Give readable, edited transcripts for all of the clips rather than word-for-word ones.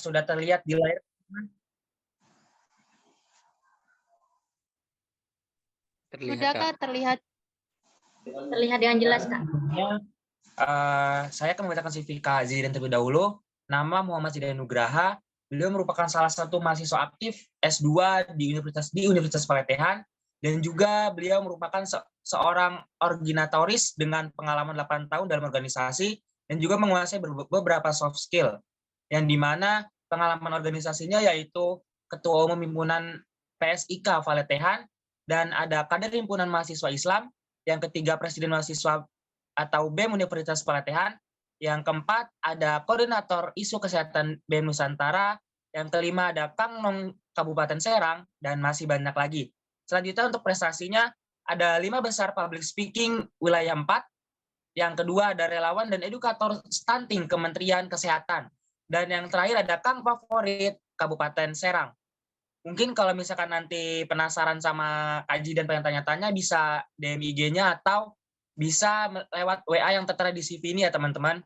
sudah terlihat di layar? Sudah Kak, terlihat dengan jelas Kak. Saya akan membacakan CV Kak Zidan terlebih dahulu. Nama Muhammad Zidan Nugraha. Beliau merupakan salah satu mahasiswa aktif S2 di Universitas Palatehan, dan juga beliau merupakan seorang orginatoris dengan pengalaman 8 tahun dalam organisasi dan juga menguasai beberapa soft skill, yang dimana pengalaman organisasinya yaitu Ketua Umum Himpunan PSIK Palatehan, dan ada kader Himpunan Mahasiswa Islam, yang ketiga Presiden Mahasiswa atau BEM Universitas Palatehan, yang keempat ada Koordinator Isu Kesehatan BEM Nusantara, yang kelima ada Kangnong Kabupaten Serang, dan masih banyak lagi. Selanjutnya untuk prestasinya ada 5 besar public speaking wilayah 4, yang kedua ada relawan dan edukator stunting Kementerian Kesehatan, dan yang terakhir ada Kang Favorit Kabupaten Serang. Mungkin kalau misalkan nanti penasaran sama Kaji dan pengen tanya-tanya, bisa DM IG-nya atau bisa lewat WA yang tertera di CV ini ya teman-teman.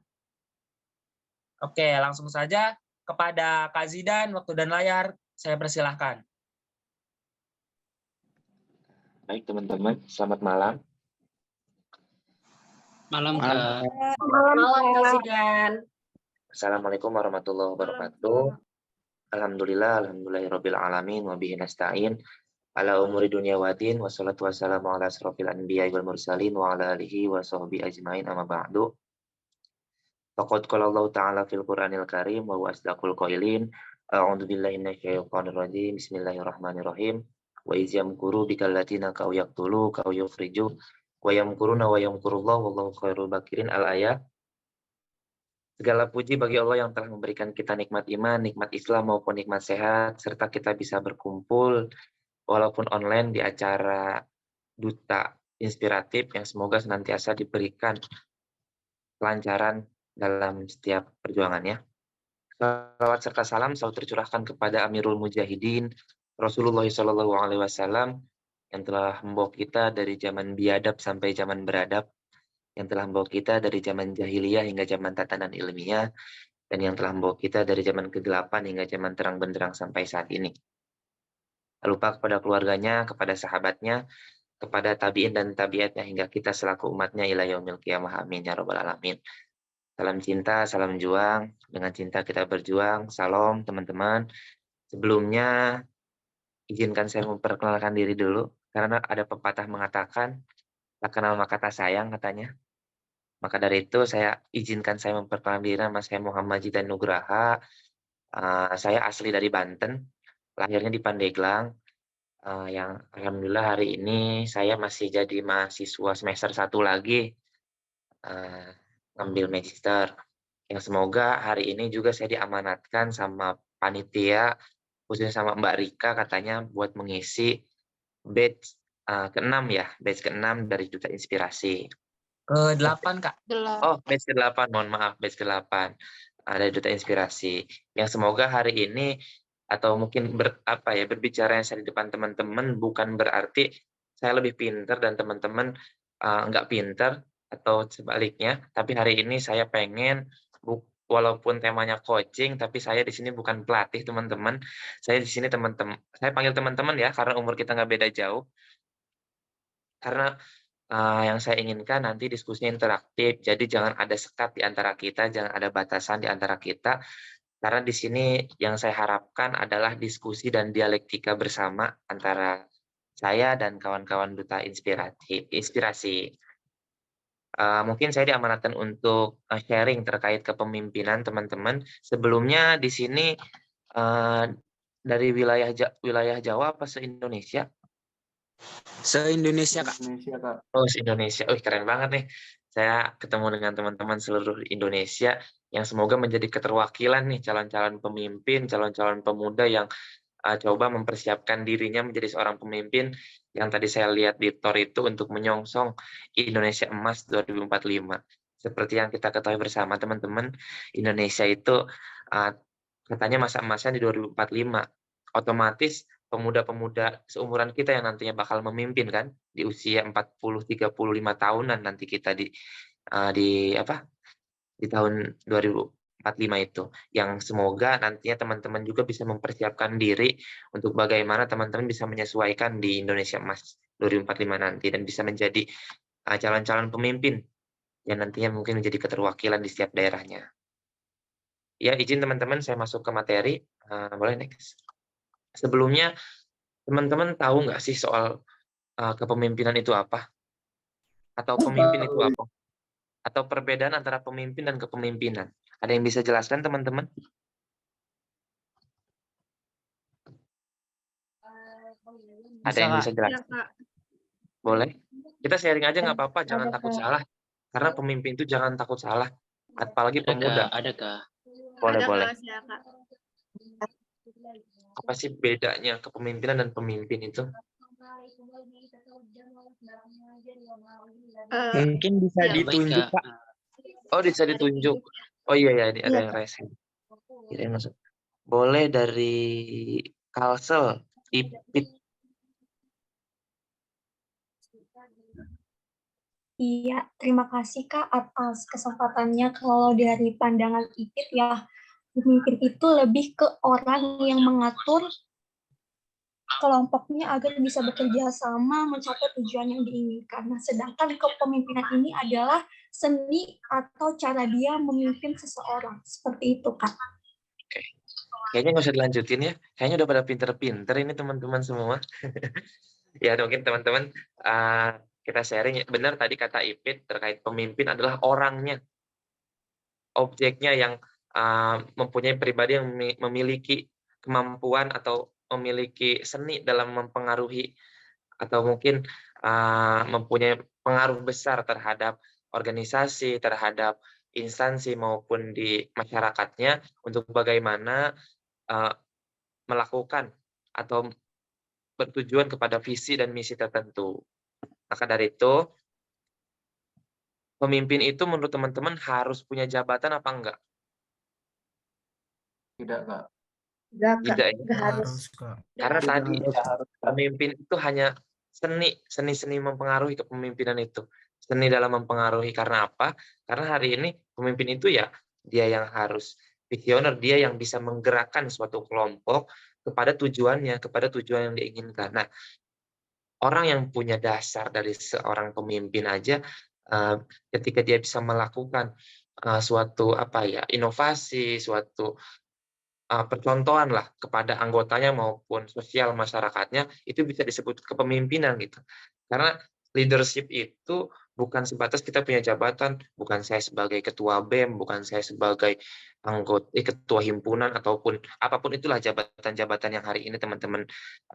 Oke, langsung saja kepada Kak Zidan, waktu dan layar saya persilahkan. Baik teman-teman, selamat malam. malam Kak. Malam Kak Zidan. Assalamualaikum warahmatullahi wabarakatuh. Alhamdulillahirabbil alamin wa bihi nasta'in ala umuri dunya wa din, wassalatu wassalamu ala asrofil anbiya'i wal mursalin wa ala alihi wa sahbihi ajmain, amma ba'du. Faqad qala Allah ta'ala fil Qur'anil Karim wa huwa asdaqul qailin. A'udzu billahi minasyaitonir rajim. Bismillahirrahmanirrahim. Wa iz yamkuru bikal latina ka yaqtulu ka yukhriju wa yamkuruna wa yamkurullahu wallahu khairul makirin. Al-ayat. Segala puji bagi Allah yang telah memberikan kita nikmat iman, nikmat Islam maupun nikmat sehat, serta kita bisa berkumpul walaupun online di acara Duta Inspiratif yang semoga senantiasa diberikan kelancaran dalam setiap perjuangannya. Salawat serta salam selalu tercurahkan kepada Amirul Mujahidin Rasulullah SAW yang telah membawa kita dari zaman biadab sampai zaman beradab, yang telah membawa kita dari zaman jahiliyah hingga zaman tatanan ilmiah, dan yang telah membawa kita dari zaman kegelapan hingga zaman terang benderang sampai saat ini. Lupa kepada keluarganya, kepada sahabatnya, kepada tabi'in dan tabi'atnya hingga kita selaku umatnya ila yaumil qiyamah, amin ya rabbal alamin. Salam cinta, salam juang, dengan cinta kita berjuang. Salam teman-teman. Sebelumnya izinkan saya memperkenalkan diri dulu, karena ada pepatah mengatakan tak kenal maka tak sayang katanya. Maka dari itu saya izinkan saya memperkenalkan diri, nama saya Muhammad Zidan Nugraha. Saya asli dari Banten, lahirnya di Pandeglang. Yang alhamdulillah hari ini saya masih jadi mahasiswa semester 1 lagi, ngambil magister. Yang semoga hari ini juga saya diamanatkan sama panitia, khususnya sama Mbak Rika katanya buat mengisi batch ke-6 ya, batch ke-6 dari Duta Inspirasi. Ke-8 Kak. Oh, batch ke-8, mohon maaf, batch ke-8 dari Duta Inspirasi. Yang semoga hari ini atau mungkin berbicara yang saya di depan teman-teman bukan berarti saya lebih pintar dan teman-teman nggak pintar atau sebaliknya, tapi hari ini saya pengen walaupun temanya coaching, tapi saya di sini bukan pelatih teman-teman. Saya di sini teman-teman, saya panggil teman-teman ya karena umur kita nggak beda jauh. Karena yang saya inginkan nanti diskusinya interaktif, jadi jangan ada sekat di antara kita, jangan ada batasan di antara kita. Karena di sini yang saya harapkan adalah diskusi dan dialektika bersama antara saya dan kawan-kawan Duta Inspirasi. Mungkin saya diamanatkan untuk sharing terkait kepemimpinan teman-teman. Sebelumnya di sini dari wilayah Jawa apa se-Indonesia? Se-Indonesia Kak. Oh, se-Indonesia. Keren banget nih. Saya ketemu dengan teman-teman seluruh Indonesia yang semoga menjadi keterwakilan nih calon-calon pemimpin, calon-calon pemuda yang coba mempersiapkan dirinya menjadi seorang pemimpin yang tadi saya lihat di TOR itu untuk menyongsong Indonesia Emas 2045. Seperti yang kita ketahui bersama teman-teman, Indonesia itu katanya masa emasnya di 2045. Otomatis pemuda-pemuda seumuran kita yang nantinya bakal memimpin kan di usia 40-35 tahunan nanti kita di tahun 45 itu. Yang semoga nantinya teman-teman juga bisa mempersiapkan diri untuk bagaimana teman-teman bisa menyesuaikan di Indonesia Emas 2045 nanti dan bisa menjadi calon-calon pemimpin yang nantinya mungkin menjadi keterwakilan di setiap daerahnya. Ya, izin teman-teman saya masuk ke materi. Boleh next. Sebelumnya, teman-teman tahu nggak sih soal kepemimpinan itu apa? Atau pemimpin itu apa? Atau perbedaan antara pemimpin dan kepemimpinan? Ada yang bisa jelaskan, teman-teman? Ada yang bisa jelaskan? Boleh? Kita sharing aja nggak apa-apa, jangan takut salah. Karena pemimpin itu jangan takut salah. Apalagi pemuda. Ada Kak. Boleh, boleh. Ya, Kak. Apa sih bedanya kepemimpinan dan pemimpin itu? Mungkin bisa ya, ditunjuk, Baik, Kak. Pak. Oh, bisa ditunjuk. Oh iya, ya, ini ada yang resen. Kirain masuk. Boleh dari Kalsel, Ipit. Iya, terima kasih Kak atas kesempatannya. Kalau dari pandangan IPIT ya, pemimpin itu lebih ke orang yang mengatur kelompoknya agar bisa bekerja sama mencapai tujuan yang diinginkan. Nah, sedangkan kepemimpinan ini adalah seni atau cara dia memimpin seseorang. Seperti itu, Kak. Oke. Kayaknya nggak usah dilanjutin ya. Kayaknya udah pada pinter-pinter ini teman-teman semua. Ya, mungkin teman-teman kita sharing. Benar tadi kata Ipit terkait pemimpin adalah orangnya, objeknya yang mempunyai pribadi yang memiliki kemampuan atau memiliki seni dalam mempengaruhi atau mungkin mempunyai pengaruh besar terhadap organisasi, terhadap instansi maupun di masyarakatnya untuk bagaimana melakukan atau bertujuan kepada visi dan misi tertentu. Maka dari itu, pemimpin itu menurut teman-teman harus punya jabatan apa enggak? Tidak, Kak. Tidak ya? Nggak harus. Karena Tidak tadi harus, Kak. pemimpin itu hanya seni mempengaruhi kepemimpinan itu. Seni dalam mempengaruhi karena apa? Karena hari ini pemimpin itu ya dia yang harus visioner, dia yang bisa menggerakkan suatu kelompok kepada tujuannya, kepada tujuan yang diinginkan. Nah, orang yang punya dasar dari seorang pemimpin aja ketika dia bisa melakukan suatu inovasi, suatu percontohan lah kepada anggotanya maupun sosial masyarakatnya, itu bisa disebut kepemimpinan gitu. Karena leadership itu bukan sebatas kita punya jabatan, bukan saya sebagai ketua BEM, bukan saya sebagai ketua himpunan ataupun apapun itulah jabatan-jabatan yang hari ini teman-teman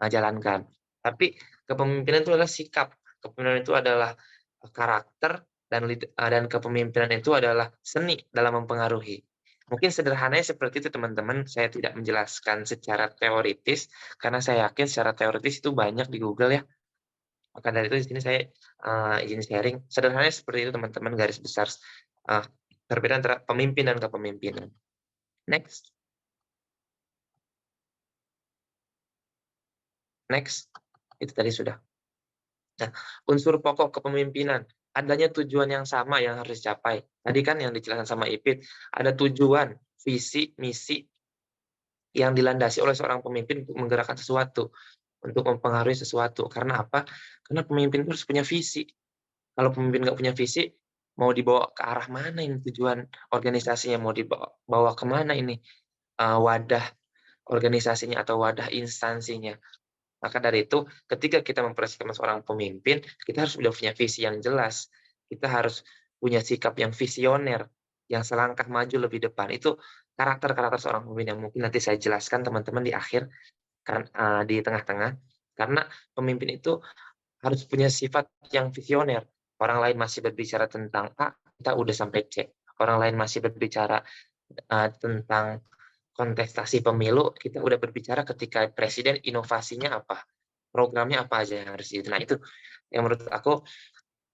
jalankan. Tapi kepemimpinan itu adalah sikap, kepemimpinan itu adalah karakter dan kepemimpinan itu adalah seni dalam mempengaruhi. Mungkin sederhananya seperti itu teman-teman, saya tidak menjelaskan secara teoritis, karena saya yakin secara teoritis itu banyak di Google ya. Maka dari itu di sini saya izin sharing, sederhananya seperti itu teman-teman, garis besar perbedaan antara pemimpin dan kepemimpinan. Next. Next. Itu tadi sudah. Nah, unsur pokok kepemimpinan, adanya tujuan yang sama yang harus dicapai. Tadi kan yang dijelaskan sama Ipit, ada tujuan, visi, misi yang dilandasi oleh seorang pemimpin untuk menggerakkan sesuatu, untuk mempengaruhi sesuatu. Karena apa? Karena pemimpin itu harus punya visi. Kalau pemimpin nggak punya visi, mau dibawa ke arah mana ini tujuan organisasinya, mau dibawa kemana ini wadah organisasinya atau wadah instansinya. Maka dari itu, ketika kita mempersiapkan seorang pemimpin, kita harus sudah punya visi yang jelas. Kita harus punya sikap yang visioner, yang selangkah maju lebih depan. Itu karakter-karakter seorang pemimpin yang mungkin nanti saya jelaskan teman-teman di akhir, di tengah-tengah. Karena pemimpin itu harus punya sifat yang visioner. Orang lain masih berbicara tentang A, kita udah sampai C. Orang lain masih berbicara tentang kontestasi pemilu, kita udah berbicara ketika presiden inovasinya apa, programnya apa aja yang harus itu. Nah, itu yang menurut aku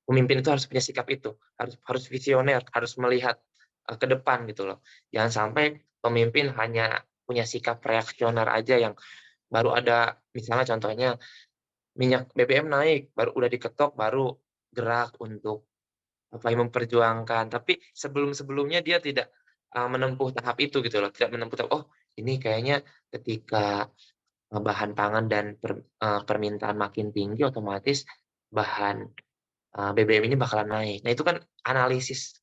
pemimpin itu harus punya sikap itu, harus visioner, harus melihat ke depan gitu loh. Jangan sampai pemimpin hanya punya sikap reaksioner aja yang baru ada, misalnya contohnya minyak BBM naik, baru udah diketok, baru gerak untuk memperjuangkan. Tapi sebelum-sebelumnya dia tidak menempuh tahap itu gitu loh, tidak menempuh tahap, oh ini kayaknya ketika bahan pangan dan permintaan makin tinggi otomatis bahan BBM ini bakalan naik. Nah itu kan analisis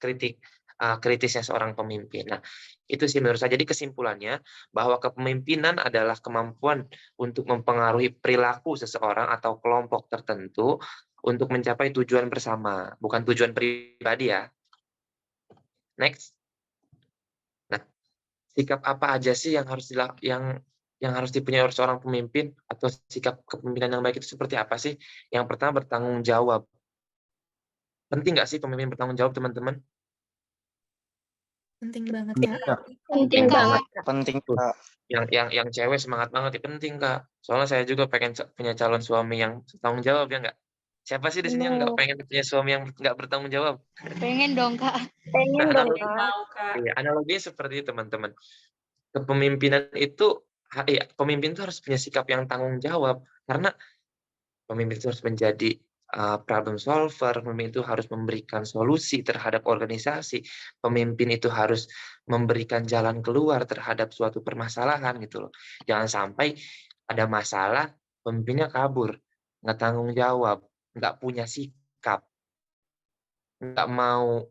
kritisnya seorang pemimpin. Nah itu sih menurut saya. Jadi kesimpulannya bahwa kepemimpinan adalah kemampuan untuk mempengaruhi perilaku seseorang atau kelompok tertentu untuk mencapai tujuan bersama, bukan tujuan pribadi ya. Next. Nah, sikap apa aja sih yang harus dipunyai oleh seorang pemimpin atau sikap kepemimpinan yang baik itu seperti apa sih? Yang pertama bertanggung jawab. Penting nggak sih pemimpin bertanggung jawab, teman-teman? Penting banget, Penting, Kak. Kak. Penting banget. Penting, Kak. Yang cewek semangat banget ya, penting Kak. Soalnya saya juga pengen punya calon suami yang bertanggung jawab, ya nggak? Siapa sih di sini yang nggak pengen punya suami yang nggak bertanggung jawab? Pengen dong, Kak. Pengen dong, Kak. Mau, Kak. Iya, analoginya seperti itu, teman-teman. Kepemimpinan itu, pemimpin itu harus punya sikap yang tanggung jawab. Karena pemimpin itu harus menjadi problem solver, pemimpin itu harus memberikan solusi terhadap organisasi, pemimpin itu harus memberikan jalan keluar terhadap suatu permasalahan gitu loh. Jangan sampai ada masalah, pemimpinnya kabur, nggak tanggung jawab, nggak punya sikap, nggak mau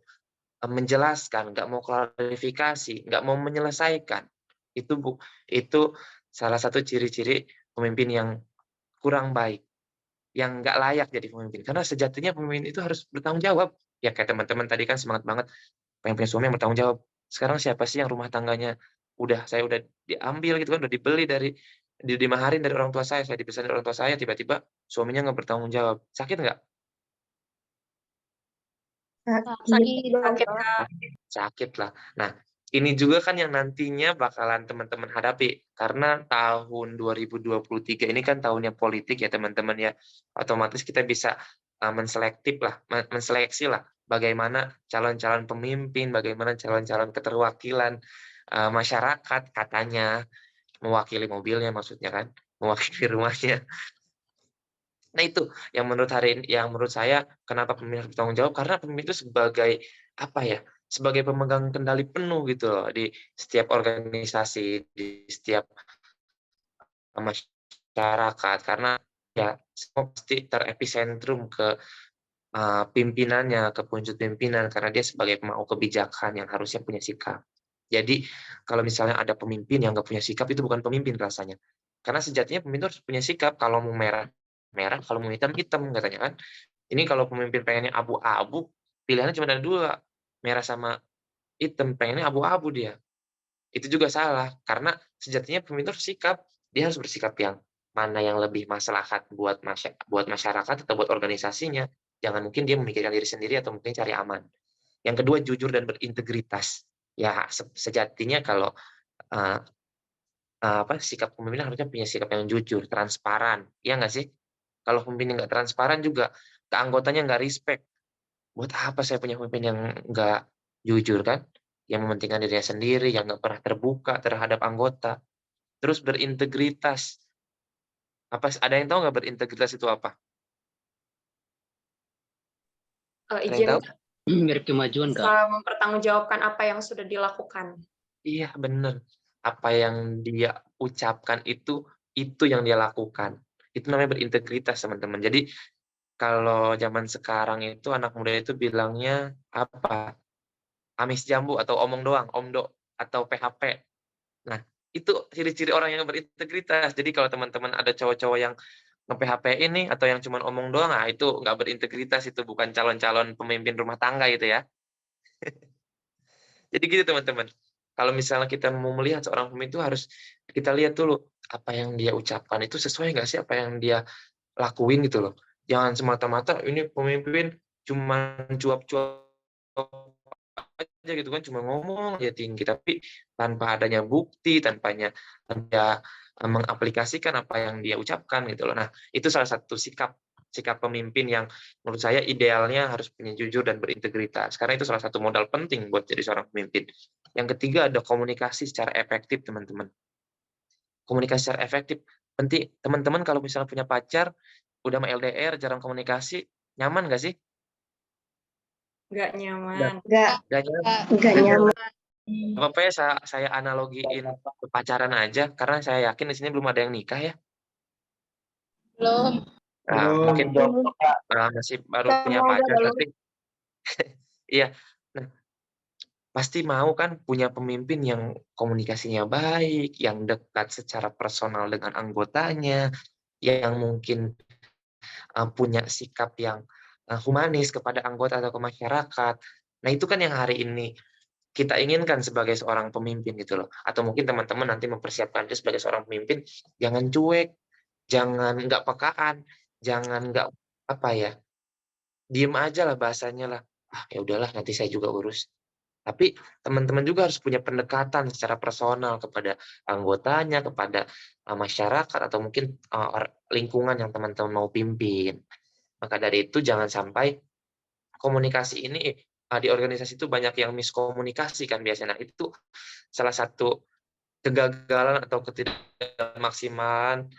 menjelaskan, nggak mau klarifikasi, nggak mau menyelesaikan. Itu salah satu ciri-ciri pemimpin yang kurang baik, yang nggak layak jadi pemimpin. Karena sejatinya pemimpin itu harus bertanggung jawab. Ya kayak teman-teman tadi kan semangat banget pengen punya suami yang bertanggung jawab. Sekarang siapa sih yang rumah tangganya saya udah diambil gitu kan, udah dibeli dimaharin dari orang tua saya dipesan dari orang tua saya, tiba-tiba suaminya nggak bertanggung jawab. Sakit nggak? Sakit, Kak. Sakit lah. Nah, ini juga kan yang nantinya bakalan teman-teman hadapi. Karena tahun 2023 ini kan tahunnya politik ya teman-teman ya. Otomatis kita bisa menseleksi lah bagaimana calon-calon pemimpin, bagaimana calon-calon keterwakilan masyarakat katanya, mewakili mobilnya maksudnya kan, mewakili rumahnya. Nah itu yang menurut saya kenapa pemimpin harus bertanggung jawab, karena pemimpin itu sebagai pemegang kendali penuh gitu loh di setiap organisasi, di setiap masyarakat, karena ya semua pasti terepicentrum ke pimpinannya, ke puncak pimpinan, karena dia sebagai pemangku kebijakan yang harusnya punya sikap. Jadi kalau misalnya ada pemimpin yang nggak punya sikap, itu bukan pemimpin rasanya. Karena sejatinya pemimpin harus punya sikap, kalau mau merah, kalau mau hitam, katanya kan. Ini kalau pemimpin pengennya abu-abu, pilihannya cuma ada dua, merah sama hitam, pengennya abu-abu dia. Itu juga salah, karena sejatinya pemimpin harus sikap, dia harus bersikap yang mana yang lebih maslahat buat masyarakat atau buat organisasinya. Jangan mungkin dia memikirkan diri sendiri atau mungkin cari aman. Yang kedua, jujur dan berintegritas. Ya, sejatinya kalau sikap pemimpin harusnya punya sikap yang jujur, transparan. Iya nggak sih? Kalau pemimpin nggak transparan juga, ke anggotanya nggak respect. Buat apa saya punya pemimpin yang nggak jujur kan? Yang mementingkan dirinya sendiri, yang nggak pernah terbuka terhadap anggota. Terus berintegritas. Ada yang tahu nggak berintegritas itu apa? Ada yang Izin tahu? mirip kemajuan, Kak. Mempertanggungjawabkan apa yang sudah dilakukan. Iya, benar. Apa yang dia ucapkan itu yang dia lakukan. Itu namanya berintegritas, teman-teman. Jadi, kalau zaman sekarang itu anak muda itu bilangnya apa? Amis jambu atau omong doang, omdo atau PHP. Nah, itu ciri-ciri orang yang berintegritas. Jadi kalau teman-teman ada cowok-cowok yang nge-PHP ini atau yang cuma omong doang, itu nggak berintegritas, itu bukan calon-calon pemimpin rumah tangga itu ya. Jadi gitu teman-teman. Kalau misalnya kita mau melihat seorang pemimpin itu harus kita lihat dulu apa yang dia ucapkan itu sesuai nggak sih apa yang dia lakuin gitu loh. Jangan semata-mata ini pemimpin cuma cuap-cuap aja gitu kan, cuma ngomong aja tinggi tapi tanpa adanya bukti, tanpa dia mengaplikasikan apa yang dia ucapkan gitu loh. Nah, itu salah satu sikap pemimpin yang menurut saya idealnya harus punya jujur dan berintegritas. Karena itu salah satu modal penting buat jadi seorang pemimpin. Yang ketiga ada komunikasi secara efektif, teman-teman. Komunikasi secara efektif. Penting, teman-teman kalau misalnya punya pacar, udah sama LDR, jarang komunikasi, nyaman nggak sih? Nggak nyaman. Nggak Nggak nyaman. nyaman. Apa-apa ya saya analogiin ke pacaran aja, karena saya yakin di sini belum ada yang nikah ya. Belum. Nah, mungkin masih baru punya Semoga pacar, belum. tapi iya. Nah, pasti mau kan punya pemimpin yang komunikasinya baik, yang dekat secara personal dengan anggotanya, yang mungkin punya sikap yang humanis kepada anggota atau ke masyarakat. Nah, itu kan yang hari ini kita inginkan sebagai seorang pemimpin gitu loh. Atau mungkin teman-teman nanti mempersiapkan itu sebagai seorang pemimpin, jangan cuek, jangan nggak pekaan, jangan nggak apa ya, diem aja lah bahasanya lah. Ah, ya udahlah nanti saya juga urus. Tapi teman-teman juga harus punya pendekatan secara personal kepada anggotanya, kepada masyarakat atau mungkin lingkungan yang teman-teman mau pimpin. Maka dari itu jangan sampai komunikasi ini di organisasi itu banyak yang miskomunikasi kan biasanya. Nah, itu salah satu kegagalan atau ketidakmaksimalan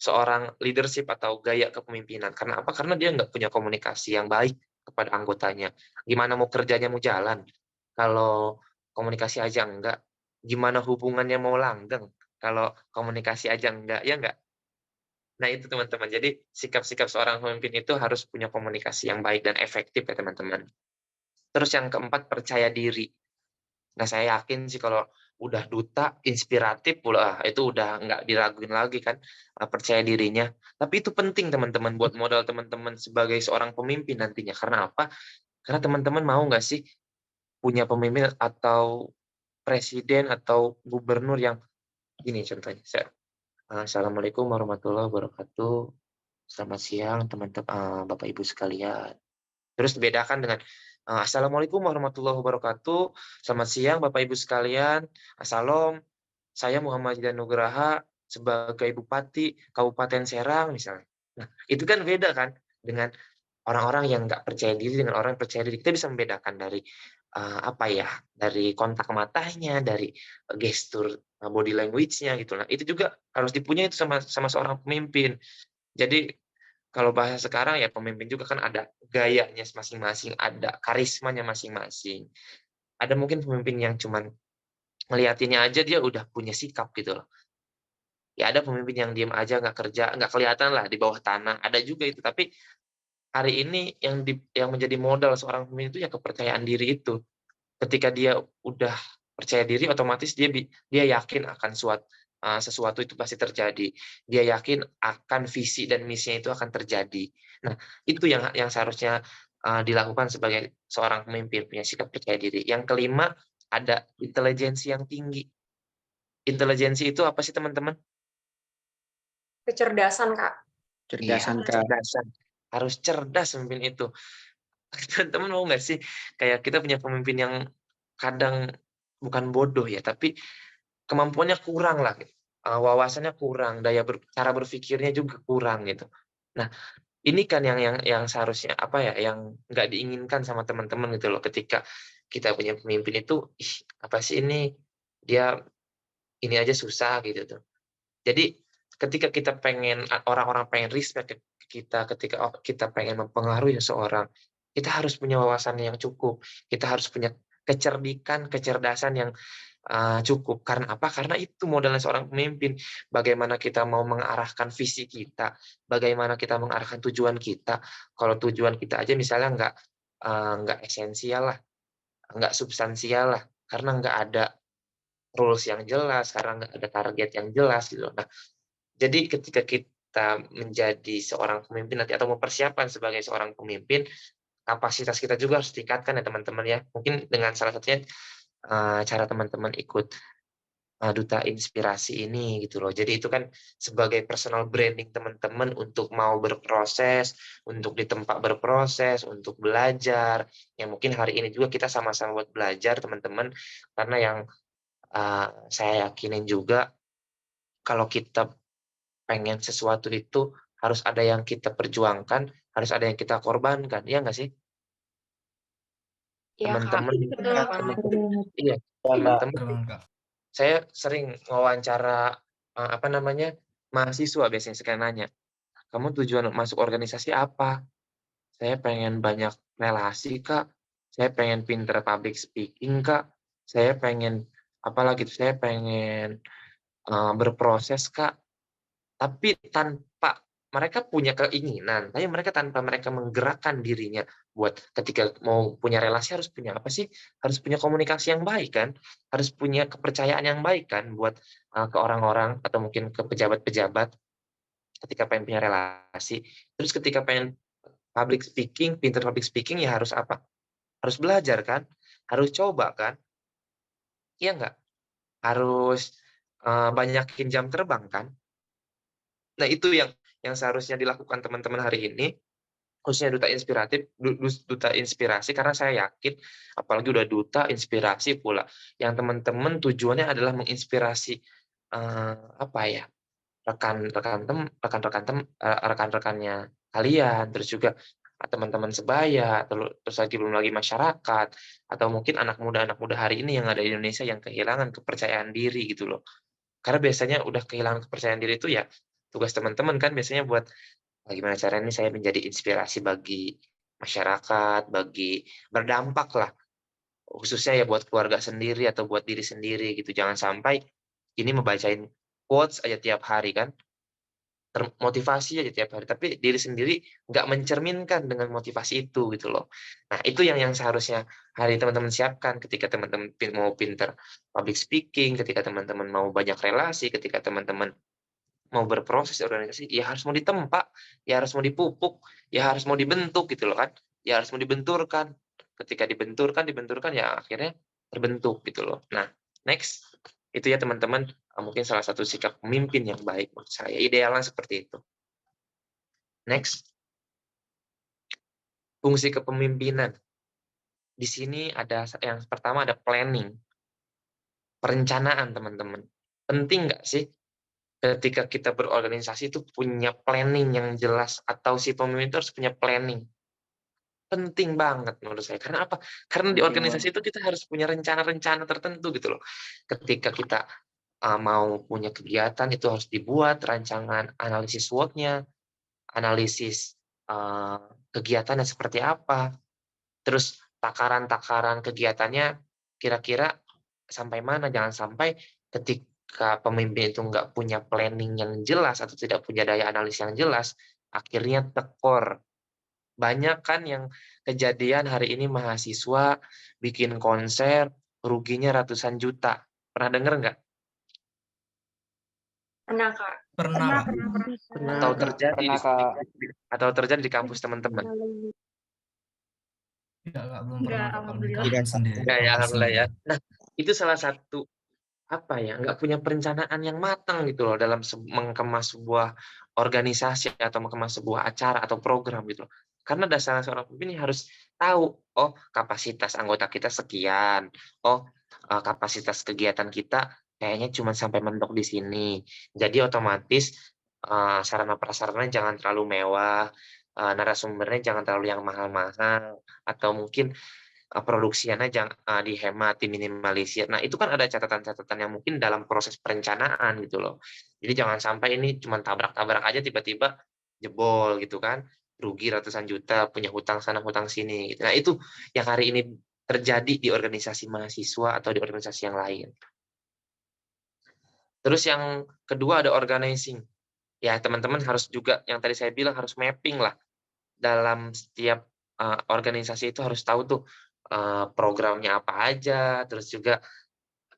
seorang leadership atau gaya kepemimpinan. Karena apa? Karena dia nggak punya komunikasi yang baik kepada anggotanya. Gimana mau kerjanya mau jalan kalau komunikasi aja enggak? Gimana hubungannya mau langgeng kalau komunikasi aja enggak? Ya enggak? Nah, itu teman-teman. Jadi sikap-sikap seorang pemimpin itu harus punya komunikasi yang baik dan efektif ya teman-teman. Terus yang keempat, percaya diri. Nah, saya yakin sih kalau udah duta, inspiratif pula, itu udah nggak diraguin lagi kan percaya dirinya. Tapi itu penting teman-teman buat modal teman-teman sebagai seorang pemimpin nantinya. Karena apa? Karena teman-teman mau nggak sih punya pemimpin atau presiden atau gubernur yang gini contohnya. Assalamualaikum warahmatullahi wabarakatuh. Selamat siang teman-teman, Bapak Ibu sekalian. Terus dibedakan dengan Assalamualaikum warahmatullahi wabarakatuh. Selamat siang Bapak Ibu sekalian. Salam. Saya Muhammad Zidan Nugraha sebagai Bupati Kabupaten Serang misalnya. Nah, itu kan beda kan dengan orang-orang yang nggak percaya diri dengan orang yang percaya diri. Kita bisa membedakan dari apa ya, dari kontak matanya, dari gestur body language-nya gitu. Nah, itu juga harus dipunyai itu sama seorang pemimpin. Jadi kalau bahasa sekarang ya pemimpin juga kan ada gayanya masing-masing, ada karismanya masing-masing. Ada mungkin pemimpin yang cuman ngeliatinnya aja dia udah punya sikap gitu loh. Ya ada pemimpin yang diem aja nggak kerja, nggak kelihatan lah di bawah tanah. Ada juga itu. Tapi hari ini yang menjadi modal seorang pemimpin itu ya kepercayaan diri itu. Ketika dia udah percaya diri, otomatis dia yakin akan sesuatu itu pasti terjadi. Dia yakin akan visi dan misinya itu akan terjadi. Nah, itu yang seharusnya dilakukan sebagai seorang pemimpin, punya sikap percaya diri. Yang kelima, ada intelijensi yang tinggi. Intelijensi itu apa sih, teman-teman? Kecerdasan, Kak. Cerdasan, Kak. Kecerdasan. Harus cerdas pemimpin itu. Teman-teman mau nggak sih kayak kita punya pemimpin yang kadang bukan bodoh ya, tapi kemampuannya kurang lah, gitu. Wawasannya kurang, cara berpikirnya juga kurang gitu. Nah, ini kan yang seharusnya apa ya, yang nggak diinginkan sama teman-teman gitu loh, ketika kita punya pemimpin itu, ih apa sih ini, dia ini aja susah gitu tuh. Jadi ketika kita pengen orang-orang pengen respect ke kita, ketika kita pengen mempengaruhi seseorang, kita harus punya wawasan yang cukup. Kita harus punya kecerdasan yang cukup. Karena apa? Karena itu modalnya seorang pemimpin. Bagaimana kita mau mengarahkan visi kita, bagaimana kita mengarahkan tujuan kita. Kalau tujuan kita aja misalnya nggak esensial lah, nggak substansial lah, karena nggak ada rules yang jelas, karena nggak ada target yang jelas gitu. Nah, jadi ketika kita menjadi seorang pemimpin nanti atau mempersiapkan sebagai seorang pemimpin, kapasitas kita juga harus tingkatkan ya teman-teman ya. Mungkin dengan salah satunya cara teman-teman ikut duta inspirasi ini gitu loh. Jadi itu kan sebagai personal branding teman-teman untuk mau berproses, untuk di tempat berproses, untuk belajar. Yang mungkin hari ini juga kita sama-sama buat belajar teman-teman, karena yang saya yakinin juga kalau kita pengen sesuatu itu harus ada yang kita perjuangkan, harus ada yang kita korbankan, iya nggak sih? Iya, Kak. Teman-teman Betul banget. iya, teman-teman Betul, Kak. saya sering wawancara, apa namanya, mahasiswa biasanya suka nanya, "Kamu tujuan masuk organisasi apa?" "Saya pengen banyak relasi, Kak. Saya pengen pinter public speaking, Kak. saya pengen apalagi tuh, saya pengen berproses, Kak, tapi tanpa mereka punya keinginan, tapi mereka tanpa mereka menggerakkan dirinya buat ketika mau punya relasi harus punya apa sih? Harus punya komunikasi yang baik kan? Harus punya kepercayaan yang baik kan buat ke orang-orang atau mungkin ke pejabat-pejabat ketika pengen punya relasi. Terus ketika pengen public speaking, pinter public speaking ya harus apa? Harus belajar kan? Harus coba kan? Iya nggak? Harus banyakin jam terbang kan? Nah, itu yang seharusnya dilakukan teman-teman hari ini, khususnya duta inspiratif, duta inspirasi, karena saya yakin, apalagi udah duta inspirasi pula, yang teman-teman tujuannya adalah menginspirasi apa ya, rekan-rekannya kalian, terus juga teman-teman sebaya, terus lagi belum lagi masyarakat, atau mungkin anak muda hari ini yang ada di Indonesia yang kehilangan kepercayaan diri gitu loh. Karena biasanya udah kehilangan kepercayaan diri itu ya tugas teman-teman kan biasanya buat, gimana caranya nih saya menjadi inspirasi bagi masyarakat, bagi berdampak lah, khususnya ya buat keluarga sendiri atau buat diri sendiri gitu. Jangan sampai ini membacain quotes aja tiap hari kan, termotivasi aja tiap hari, tapi diri sendiri nggak mencerminkan dengan motivasi itu gitu loh. Nah, itu yang seharusnya hari teman-teman siapkan ketika teman-teman mau pinter public speaking, ketika teman-teman mau banyak relasi, ketika teman-teman mau berproses di organisasi, ya harus mau ditempa, ya harus mau dipupuk, ya harus mau dibentuk gitu loh kan, ya harus mau dibenturkan. Ketika dibenturkan ya akhirnya terbentuk gitu loh. Nah, next, itu ya teman-teman, mungkin salah satu sikap pemimpin yang baik menurut saya, idealnya seperti itu. Next, fungsi kepemimpinan. Di sini ada yang pertama ada planning, perencanaan teman-teman. Penting nggak sih ketika kita berorganisasi itu punya planning yang jelas atau si pemimpin itu harus punya planning. Penting banget menurut saya. Karena apa? Karena di organisasi itu kita harus punya rencana-rencana tertentu gitu loh. Ketika kita mau punya kegiatan itu harus dibuat rancangan analisis SWOT-nya, analisis kegiatannya seperti apa, terus takaran-takaran kegiatannya kira-kira sampai mana. Jangan sampai ketika pemimpin itu nggak punya planning yang jelas atau tidak punya daya analis yang jelas, akhirnya tekor. Banyak kan yang kejadian hari ini mahasiswa bikin konser, ruginya ratusan juta. Pernah denger nggak? Pernah, Kak. Pernah, Pak. Atau terjadi Pernah, Kak. atau terjadi di kampus teman-teman? Enggak, belum Enggak, pernah, Kak, kalau di alhamdulillah. kampus sendiri. Enggak ya, kampus alhamdulillah ya. sendiri. Nah, itu salah satu apa ya, nggak punya perencanaan yang matang gitu loh dalam mengemas sebuah organisasi atau mengemas sebuah acara atau program gitu loh. Karena dasarnya seorang pemimpin harus tahu, oh kapasitas anggota kita sekian, oh kapasitas kegiatan kita kayaknya cuma sampai mentok di sini. Jadi otomatis sarana prasarana jangan terlalu mewah, narasumbernya jangan terlalu yang mahal-mahal, atau mungkin produksiannya jangan dihemat, diminimalisir. Nah, itu kan ada catatan-catatan yang mungkin dalam proses perencanaan gitu loh. Jadi jangan sampai ini cuma tabrak-tabrak aja tiba-tiba jebol gitu kan, rugi ratusan juta, punya hutang sana hutang sini gitu. Nah, itu yang hari ini terjadi di organisasi mahasiswa atau di organisasi yang lain. Terus yang kedua ada organizing. Ya, teman-teman harus juga yang tadi saya bilang harus mapping lah dalam setiap organisasi itu harus tahu tuh programnya apa aja, terus juga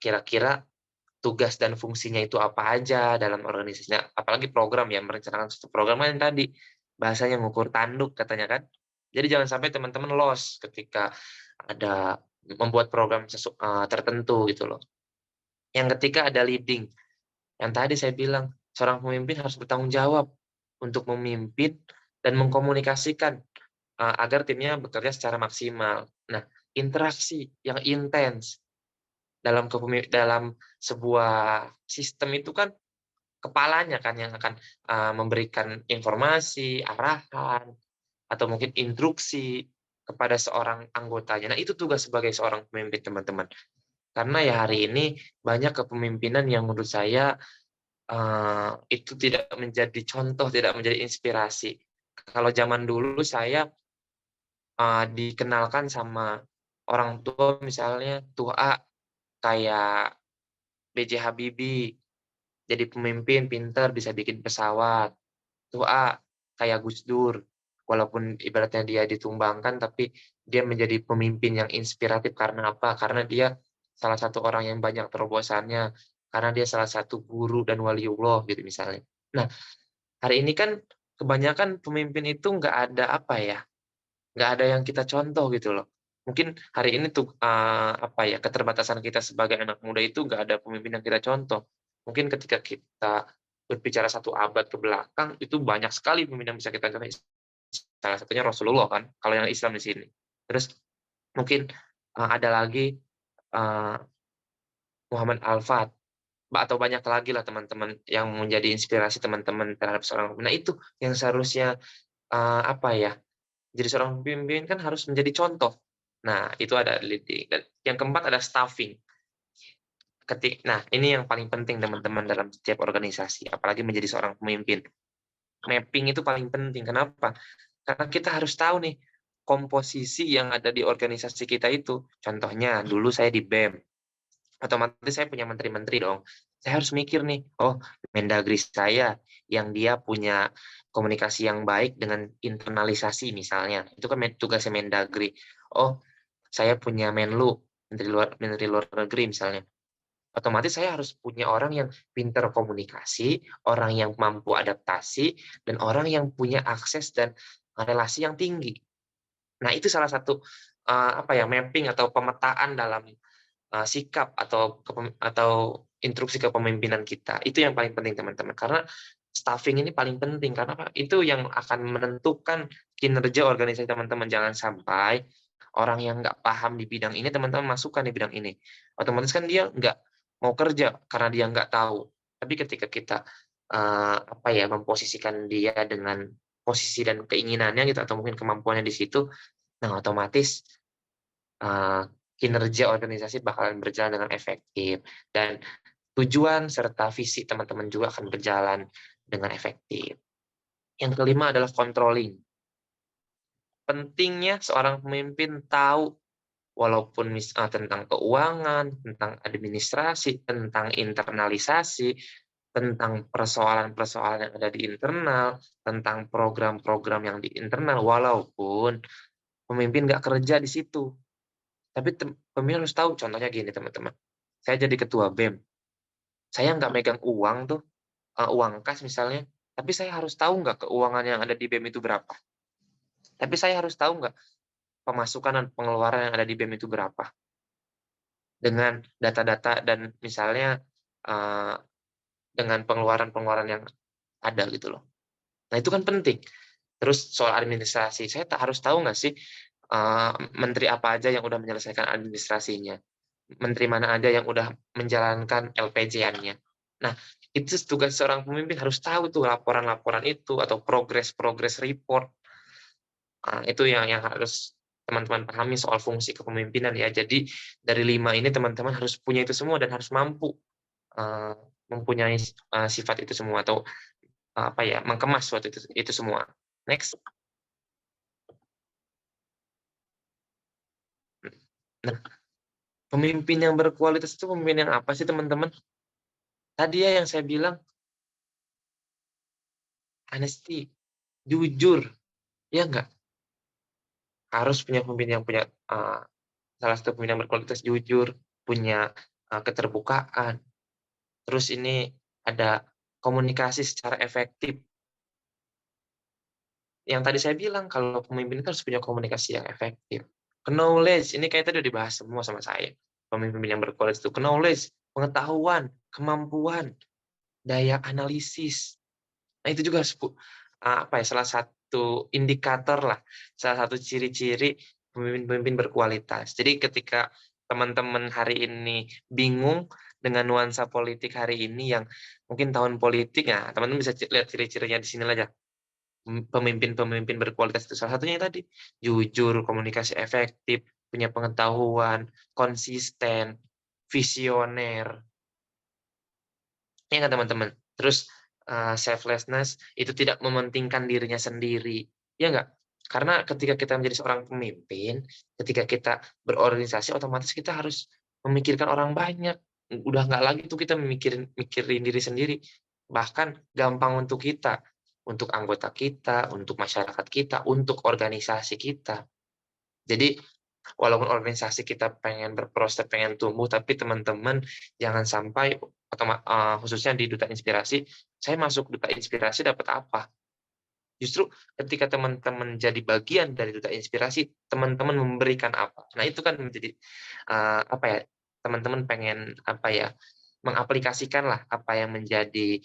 kira-kira tugas dan fungsinya itu apa aja dalam organisasinya. Apalagi program ya, merencanakan suatu program kan tadi bahasanya ngukur tanduk katanya kan. Jadi jangan sampai teman-teman lost ketika ada membuat program tertentu gitu loh. Yang ketiga ada leading. Yang tadi saya bilang, seorang pemimpin harus bertanggung jawab untuk memimpin dan mengkomunikasikan agar timnya bekerja secara maksimal. Nah, interaksi yang intens dalam sebuah sistem itu kan kepalanya kan yang akan memberikan informasi, arahan, atau mungkin instruksi kepada seorang anggotanya. Nah, itu tugas sebagai seorang pemimpin, teman-teman. Karena ya hari ini banyak kepemimpinan yang menurut saya itu tidak menjadi contoh, tidak menjadi inspirasi. Kalau zaman dulu saya dikenalkan sama orang tua misalnya, "Tuh A, kayak B.J. Habibie, jadi pemimpin pinter bisa bikin pesawat. Tuh kayak Gus Dur, walaupun ibaratnya dia ditumbangkan, tapi dia menjadi pemimpin yang inspiratif karena apa? Karena dia salah satu orang yang banyak terobosannya, karena dia salah satu guru dan waliullah gitu misalnya. Nah, hari ini kan kebanyakan pemimpin itu nggak ada apa ya, nggak ada yang kita contoh gitu loh. Mungkin hari ini tuh apa ya, keterbatasan kita sebagai anak muda itu nggak ada pemimpin yang kita contoh. Mungkin ketika kita berbicara 1 abad ke belakang, itu banyak sekali pemimpin yang bisa kita contoh. Salah satunya Rasulullah kan, kalau yang Islam di sini. Terus mungkin ada lagi Muhammad Al-Fat, atau banyak lagi lah teman-teman yang menjadi inspirasi teman-teman terhadap seorang pemimpin. Nah itu yang seharusnya apa ya, jadi seorang pemimpin kan harus menjadi contoh. Nah, itu ada leading. Dan yang keempat ada staffing. Nah, ini yang paling penting teman-teman dalam setiap organisasi, apalagi menjadi seorang pemimpin. Mapping itu paling penting. Kenapa? Karena kita harus tahu nih, komposisi yang ada di organisasi kita itu. Contohnya, dulu saya di BEM. Otomatis saya punya menteri-menteri dong. Saya harus mikir nih, oh Mendagri saya yang dia punya komunikasi yang baik dengan internalisasi misalnya. Itu kan tugasnya Mendagri. Oh, saya punya Menlu, Menteri Luar Negeri misalnya. Otomatis saya harus punya orang yang pintar komunikasi, orang yang mampu adaptasi, dan orang yang punya akses dan relasi yang tinggi. Nah, itu salah satu apa ya, mapping atau pemetaan dalam sikap atau instruksi kepemimpinan kita. Itu yang paling penting teman-teman. Karena staffing ini paling penting karena itu yang akan menentukan kinerja organisasi teman-teman. Jangan sampai orang yang nggak paham di bidang ini teman-teman masukkan di bidang ini. Otomatis kan dia nggak mau kerja karena dia nggak tahu. Tapi ketika kita apa ya, memposisikan dia dengan posisi dan keinginannya gitu atau mungkin kemampuannya di situ, nah otomatis kinerja organisasi bakalan berjalan dengan efektif dan tujuan serta visi teman-teman juga akan berjalan dengan efektif. Yang kelima adalah controlling. Pentingnya seorang pemimpin tahu walaupun tentang keuangan, tentang administrasi, tentang internalisasi, tentang persoalan-persoalan yang ada di internal, tentang program-program yang di internal, walaupun pemimpin nggak kerja di situ. Tapi pemimpin harus tahu, contohnya gini teman-teman. Saya jadi ketua BEM. Saya nggak megang uang tuh, uang kas misalnya, tapi saya harus tahu nggak keuangan yang ada di BEM itu berapa. Tapi saya harus tahu nggak pemasukan dan pengeluaran yang ada di BEM itu berapa. Dengan data-data dan misalnya dengan pengeluaran-pengeluaran yang ada gitu loh. Nah itu kan penting. Terus soal administrasi, saya harus tahu nggak sih menteri apa aja yang udah menyelesaikan administrasinya, menteri mana aja yang udah menjalankan LPJ-annya. Nah, itu tugas seorang pemimpin harus tahu tuh laporan-laporan itu atau progress report. Nah, itu yang harus teman-teman pahami soal fungsi kepemimpinan ya. Jadi dari 5 ini teman-teman harus punya itu semua dan harus mampu mempunyai sifat itu semua atau apa ya, mengemas suatu itu semua. Next. Nah, pemimpin yang berkualitas itu pemimpin yang apa sih teman-teman? Tadi ya yang saya bilang, honesty, jujur, ya enggak? Harus punya pemimpin yang punya, salah satu pemimpin yang berkualitas jujur, punya keterbukaan. Terus ini ada komunikasi secara efektif. Yang tadi saya bilang, kalau pemimpin itu harus punya komunikasi yang efektif. Knowledge, ini kayak tadi udah dibahas semua sama saya. Pemimpin yang berkualitas itu knowledge, pengetahuan, kemampuan, daya analisis. Nah, itu juga apa ya, salah satu indikator lah, salah satu ciri-ciri pemimpin-pemimpin berkualitas. Jadi ketika teman-teman hari ini bingung dengan nuansa politik hari ini yang mungkin tahun politik, nah teman-teman bisa lihat ciri-cirinya di sini aja. Pemimpin-pemimpin berkualitas itu salah satunya tadi, jujur, komunikasi efektif, punya pengetahuan, konsisten, visioner. Ya kan teman-teman? Terus selflessness itu tidak mementingkan dirinya sendiri. Ya enggak? Karena ketika kita menjadi seorang pemimpin, ketika kita berorganisasi otomatis kita harus memikirkan orang banyak. Udah nggak lagi tuh kita mikirin diri sendiri. Bahkan gampang untuk kita, untuk anggota kita, untuk masyarakat kita, untuk organisasi kita. Jadi walaupun organisasi kita pengen berproses, pengen tumbuh, tapi teman-teman jangan sampai, khususnya di Duta Inspirasi, saya masuk Duta Inspirasi dapat apa? Justru ketika teman-teman jadi bagian dari Duta Inspirasi, teman-teman memberikan apa? Nah, itu kan menjadi teman-teman pengen mengaplikasikanlah apa yang menjadi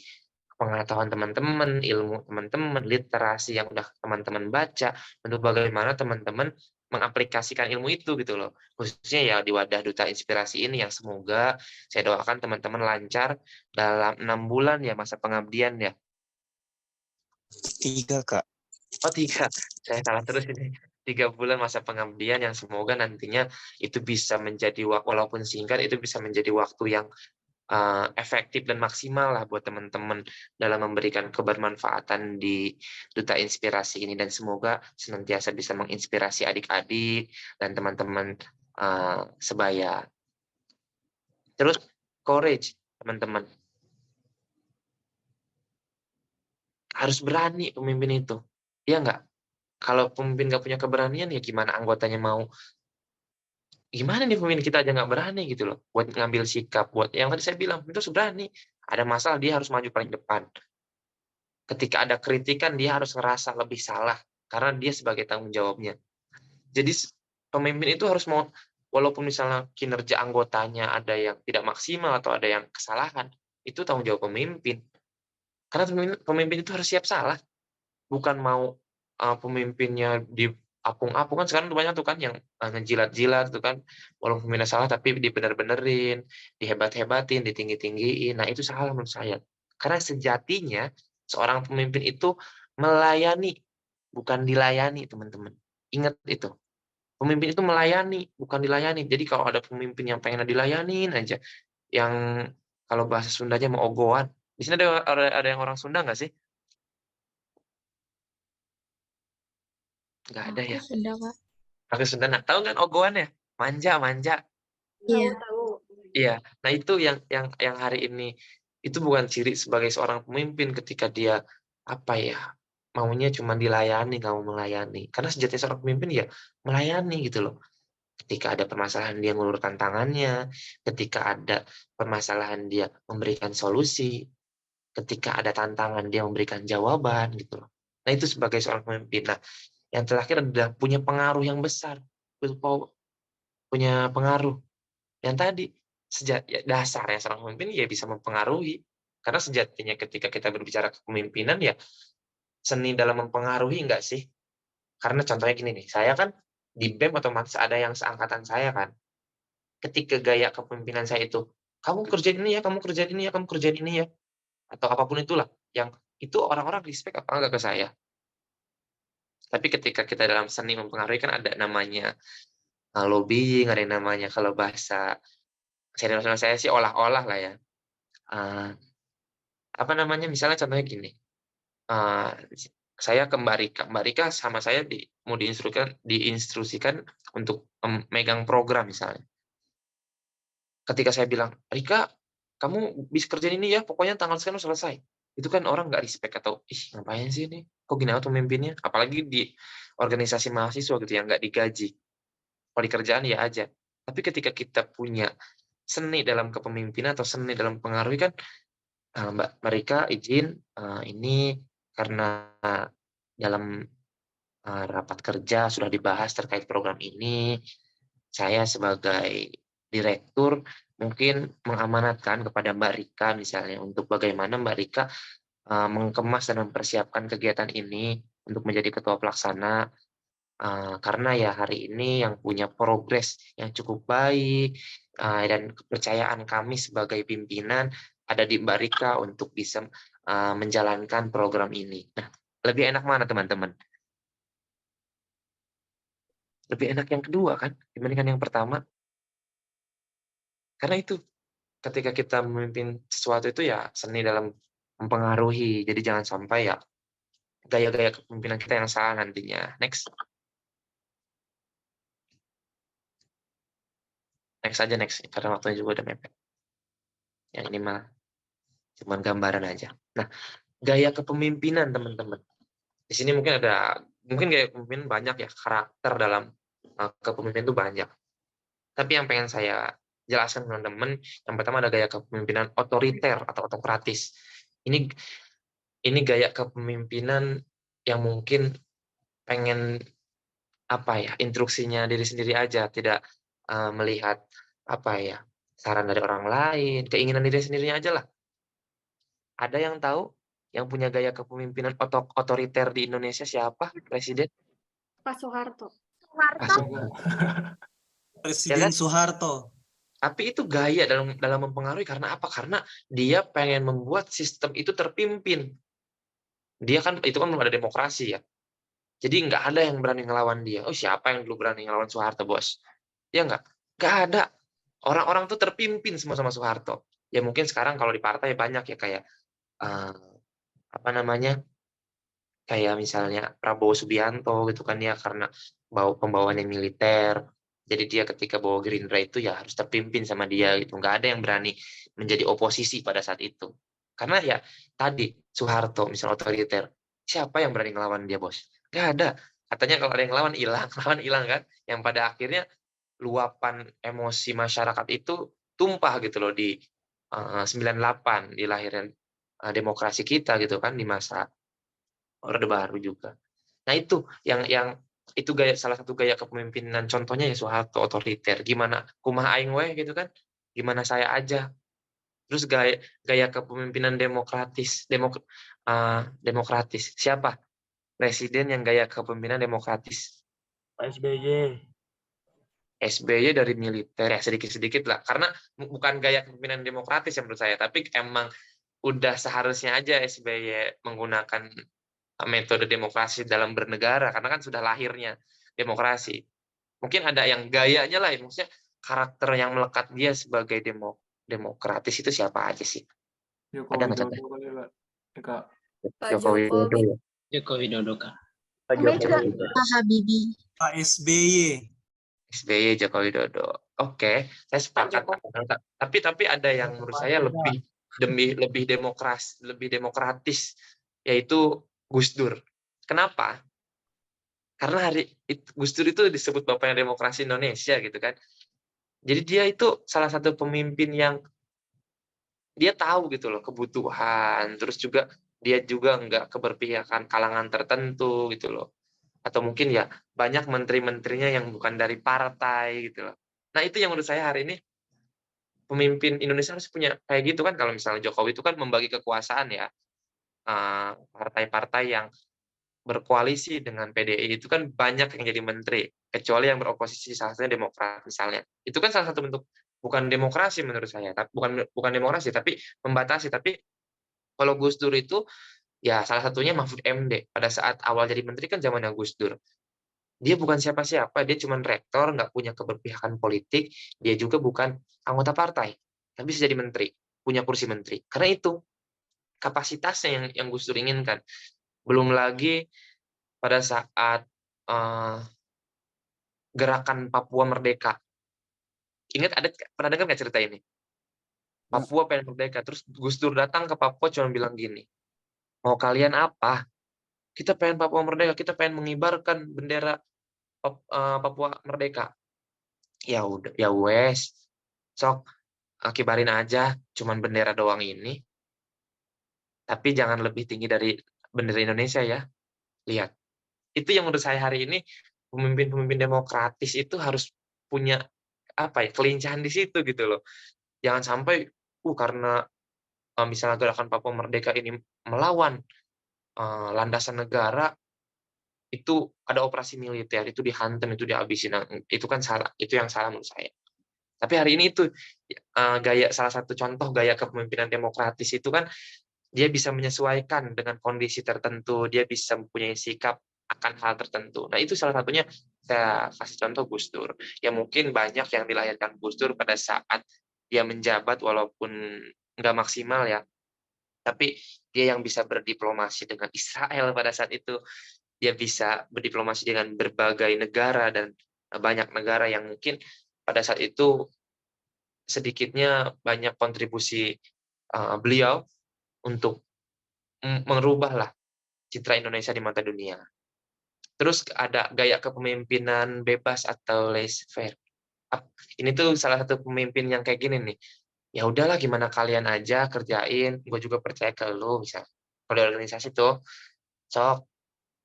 pengetahuan teman-teman, ilmu teman-teman, literasi yang udah teman-teman baca, untuk bagaimana teman-teman mengaplikasikan ilmu itu gitu loh. Khususnya ya di wadah Duta Inspirasi ini yang semoga saya doakan teman-teman lancar dalam 6 bulan ya masa pengabdian ya. 3, Kak. Oh 3, saya salah terus ini. 3 bulan masa pengabdian yang semoga nantinya itu bisa menjadi, walaupun singkat, itu bisa menjadi waktu yang efektif dan maksimal lah buat teman-teman dalam memberikan kebermanfaatan di Duta Inspirasi ini, dan semoga senantiasa bisa menginspirasi adik-adik dan teman-teman sebaya. Terus courage, teman-teman. Harus berani pemimpin itu. Iya nggak? Kalau pemimpin nggak punya keberanian, ya gimana anggotanya mau? Gimana nih pemimpin kita aja nggak berani gitu loh, buat ngambil sikap, buat yang tadi saya bilang, itu harus berani. Ada masalah, dia harus maju paling depan. Ketika ada kritikan, dia harus ngerasa lebih salah, karena dia sebagai tanggung jawabnya. Jadi pemimpin itu harus mau, walaupun misalnya kinerja anggotanya ada yang tidak maksimal atau ada yang kesalahan, itu tanggung jawab pemimpin. Karena pemimpin itu harus siap salah. Bukan mau pemimpinnya diapung-apung, kan sekarang banyak tuh kan yang ngejilat-jilat tuh kan, walaupun pemimpinnya salah tapi dibener-benerin, dihebat-hebatin, ditinggi-tinggiin. Nah, itu salah menurut saya. Karena sejatinya seorang pemimpin itu melayani, bukan dilayani, teman-teman. Ingat itu. Pemimpin itu melayani, bukan dilayani. Jadi kalau ada pemimpin yang pengen dilayanin aja, yang kalau bahasa Sundanya mau ogohan. Di sini ada yang orang Sunda nggak sih? Nggak ada ya? Sudah, Kak. Aku Sunda. Nah, tahu kan ogohan ya? Manja. Iya. Tahu. Iya. Nah, itu yang hari ini itu bukan ciri sebagai seorang pemimpin ketika dia maunya cuma dilayani, nggak mau melayani. Karena sejatinya seorang pemimpin ya melayani gitu loh. Ketika ada permasalahan dia ngulurkan tangannya, ketika ada permasalahan dia memberikan solusi, ketika ada tantangan dia memberikan jawaban gitu loh. Nah, itu sebagai seorang pemimpin. Nah, yang terakhir adalah punya pengaruh yang besar. Punya pengaruh. Yang tadi, dasarnya seorang pemimpin ya bisa mempengaruhi. Karena sejatinya ketika kita berbicara kepemimpinan ya seni dalam mempengaruhi enggak sih? Karena contohnya gini nih, saya kan di BEM otomatis ada yang seangkatan saya kan. Ketika gaya kepemimpinan saya itu, kamu kerjain ini ya, kamu kerjain ini ya, kamu kerjain ini ya, atau apapun itulah, yang itu orang-orang respect apa enggak ke saya. Tapi ketika kita dalam seni mempengaruhi kan ada namanya lobbying, ada yang namanya, kalau bahasa senior saya sih olah-olah lah ya. Misalnya contohnya gini, saya ke Mbak Rika sama saya mau diinstruksikan untuk megang program misalnya. Ketika saya bilang, Rika, kamu bisa kerjain ini ya, pokoknya tanggal sekian selesai. Itu kan orang nggak respect atau, ngapain sih ini? Kok gini atau pemimpinnya? Apalagi di organisasi mahasiswa gitu yang nggak digaji. Kalau di kerjaan ya aja. Tapi ketika kita punya seni dalam kepemimpinan atau seni dalam pengaruhi kan, Mbak Rika izin, ini karena dalam rapat kerja sudah dibahas terkait program ini, saya sebagai direktur mungkin mengamanatkan kepada Mbak Rika misalnya untuk bagaimana Mbak Rika mengemas dan mempersiapkan kegiatan ini untuk menjadi ketua pelaksana, karena ya hari ini yang punya progres yang cukup baik dan kepercayaan kami sebagai pimpinan ada di Mbak Rika untuk bisa menjalankan program ini. Nah, lebih enak mana teman-teman? Lebih enak yang kedua kan dibandingkan yang pertama. Karena itu ketika kita memimpin sesuatu itu ya seni dalam mempengaruhi. Jadi jangan sampai ya gaya-gaya kepemimpinan kita yang salah nantinya. Next. Next aja, next. Karena waktunya juga udah mepet. Yang ini mah cuman gambaran aja. Nah, gaya kepemimpinan teman-teman. Di sini mungkin gaya kepemimpinan banyak ya, karakter dalam kepemimpinan itu banyak. Tapi yang pengen saya jelaskan teman-teman, yang pertama ada gaya kepemimpinan otoriter atau autokratis. Ini gaya kepemimpinan yang mungkin pengen instruksinya diri sendiri aja, tidak melihat saran dari orang lain, keinginan diri sendirinya aja lah. Ada yang tahu yang punya gaya kepemimpinan otoriter di Indonesia siapa? Presiden? Pak Soeharto. Pak Soeharto. Presiden Ya kan? Soeharto. Tapi itu gaya dalam mempengaruhi karena apa? Karena dia pengen membuat sistem itu terpimpin. Dia kan itu kan belum ada demokrasi ya. Jadi nggak ada yang berani ngelawan dia. Oh, siapa yang dulu berani ngelawan Soeharto, bos? Ya nggak? Nggak ada. Orang-orang tuh terpimpin semua sama Soeharto. Ya mungkin sekarang kalau di partai banyak ya kayak kayak misalnya Prabowo Subianto gitu kan ya, karena pembawaannya militer. Jadi dia ketika bawa Gerindra itu ya harus terpimpin sama dia gitu. Nggak ada yang berani menjadi oposisi pada saat itu. Karena ya tadi Soeharto misalnya otoriter, siapa yang berani ngelawan dia, bos? Nggak ada. Katanya kalau ada yang ngelawan hilang kan. Yang pada akhirnya luapan emosi masyarakat itu tumpah gitu loh di 98 di lahiran demokrasi kita gitu kan, di masa Orde Baru juga. Nah itu yang itu salah satu gaya kepemimpinan, contohnya ya Soeharto otoriter. Gimana kumaha aing we gitu kan? Gimana saya aja. Terus gaya kepemimpinan demokratis. Siapa? Presiden yang gaya kepemimpinan demokratis. SBY. SBY dari militer ya sedikit-sedikit lah. Karena bukan gaya kepemimpinan demokratis yang menurut saya, tapi emang udah seharusnya aja SBY menggunakan metode demokrasi dalam bernegara, karena kan sudah lahirnya demokrasi. Mungkin ada yang gayanya lah, maksudnya karakter yang melekat dia sebagai demokratis itu siapa aja sih? Ada nggak contoh? Pak Jokowi Widodo ya? Joko Widodo, Kak. Pak Habibie. Pak SBY. SBY, Joko Widodo. Oke, saya sepakat. Tapi ada yang menurut saya lebih demokratis, yaitu Gus Dur. Kenapa? Karena Gus Dur itu disebut bapaknya demokrasi Indonesia gitu kan. Jadi dia itu salah satu pemimpin yang dia tahu gitu loh kebutuhan, terus juga dia juga nggak keberpihakan kalangan tertentu gitu loh. Atau mungkin ya banyak menteri-menterinya yang bukan dari partai gitu loh. Nah itu yang menurut saya hari ini pemimpin Indonesia harus punya kayak gitu kan. Kalau misalnya Jokowi itu kan membagi kekuasaan ya, partai-partai yang berkoalisi dengan PDI itu kan banyak yang jadi menteri, kecuali yang beroposisi, salah satunya Demokrat misalnya. Itu kan salah satu bentuk bukan demokrasi menurut saya, tapi bukan demokrasi tapi membatasi. Tapi kalau Gus Dur itu ya salah satunya Mahfud MD. Pada saat awal jadi menteri kan zamannya Gus Dur. Dia bukan siapa-siapa, dia cuma rektor, nggak punya keberpihakan politik, dia juga bukan anggota partai, tapi bisa jadi menteri, punya kursi menteri. Karena itu kapasitasnya yang Gus Dur inginkan. Belum lagi pada saat gerakan Papua Merdeka. Ingat pernah dengar nggak cerita ini? Papua pengen merdeka, terus Gus Dur datang ke Papua cuma bilang gini, mau kalian apa? Kita pengen Papua merdeka, kita pengen mengibarkan bendera Papua merdeka. Ya udah, ya wes, sok kibarin aja, cuman bendera doang ini. Tapi jangan lebih tinggi dari bendera Indonesia ya. Lihat, itu yang menurut saya hari ini pemimpin-pemimpin demokratis itu harus punya kelincahan di situ gitu loh. Jangan sampai karena misalnya gerakan Papua Merdeka ini melawan landasan negara, itu ada operasi militer, itu dihantam, itu dihabisin. Itu kan salah, itu yang salah menurut saya. Tapi hari ini itu salah satu contoh gaya kepemimpinan demokratis itu kan dia bisa menyesuaikan dengan kondisi tertentu, dia bisa mempunyai sikap akan hal tertentu. Nah, itu salah satunya saya kasih contoh Gus Dur. Ya mungkin banyak yang dilahirkan Gus Dur pada saat dia menjabat walaupun nggak maksimal ya. Tapi dia yang bisa berdiplomasi dengan Israel pada saat itu, dia bisa berdiplomasi dengan berbagai negara dan banyak negara yang mungkin pada saat itu sedikitnya banyak kontribusi beliau untuk merubahlah citra Indonesia di mata dunia. Terus ada gaya kepemimpinan bebas atau laissez-faire. Ini tuh salah satu pemimpin yang kayak gini nih. Ya udahlah, gimana kalian aja kerjain, gue juga percaya ke lu, misal. Kalau di organisasi tuh, sok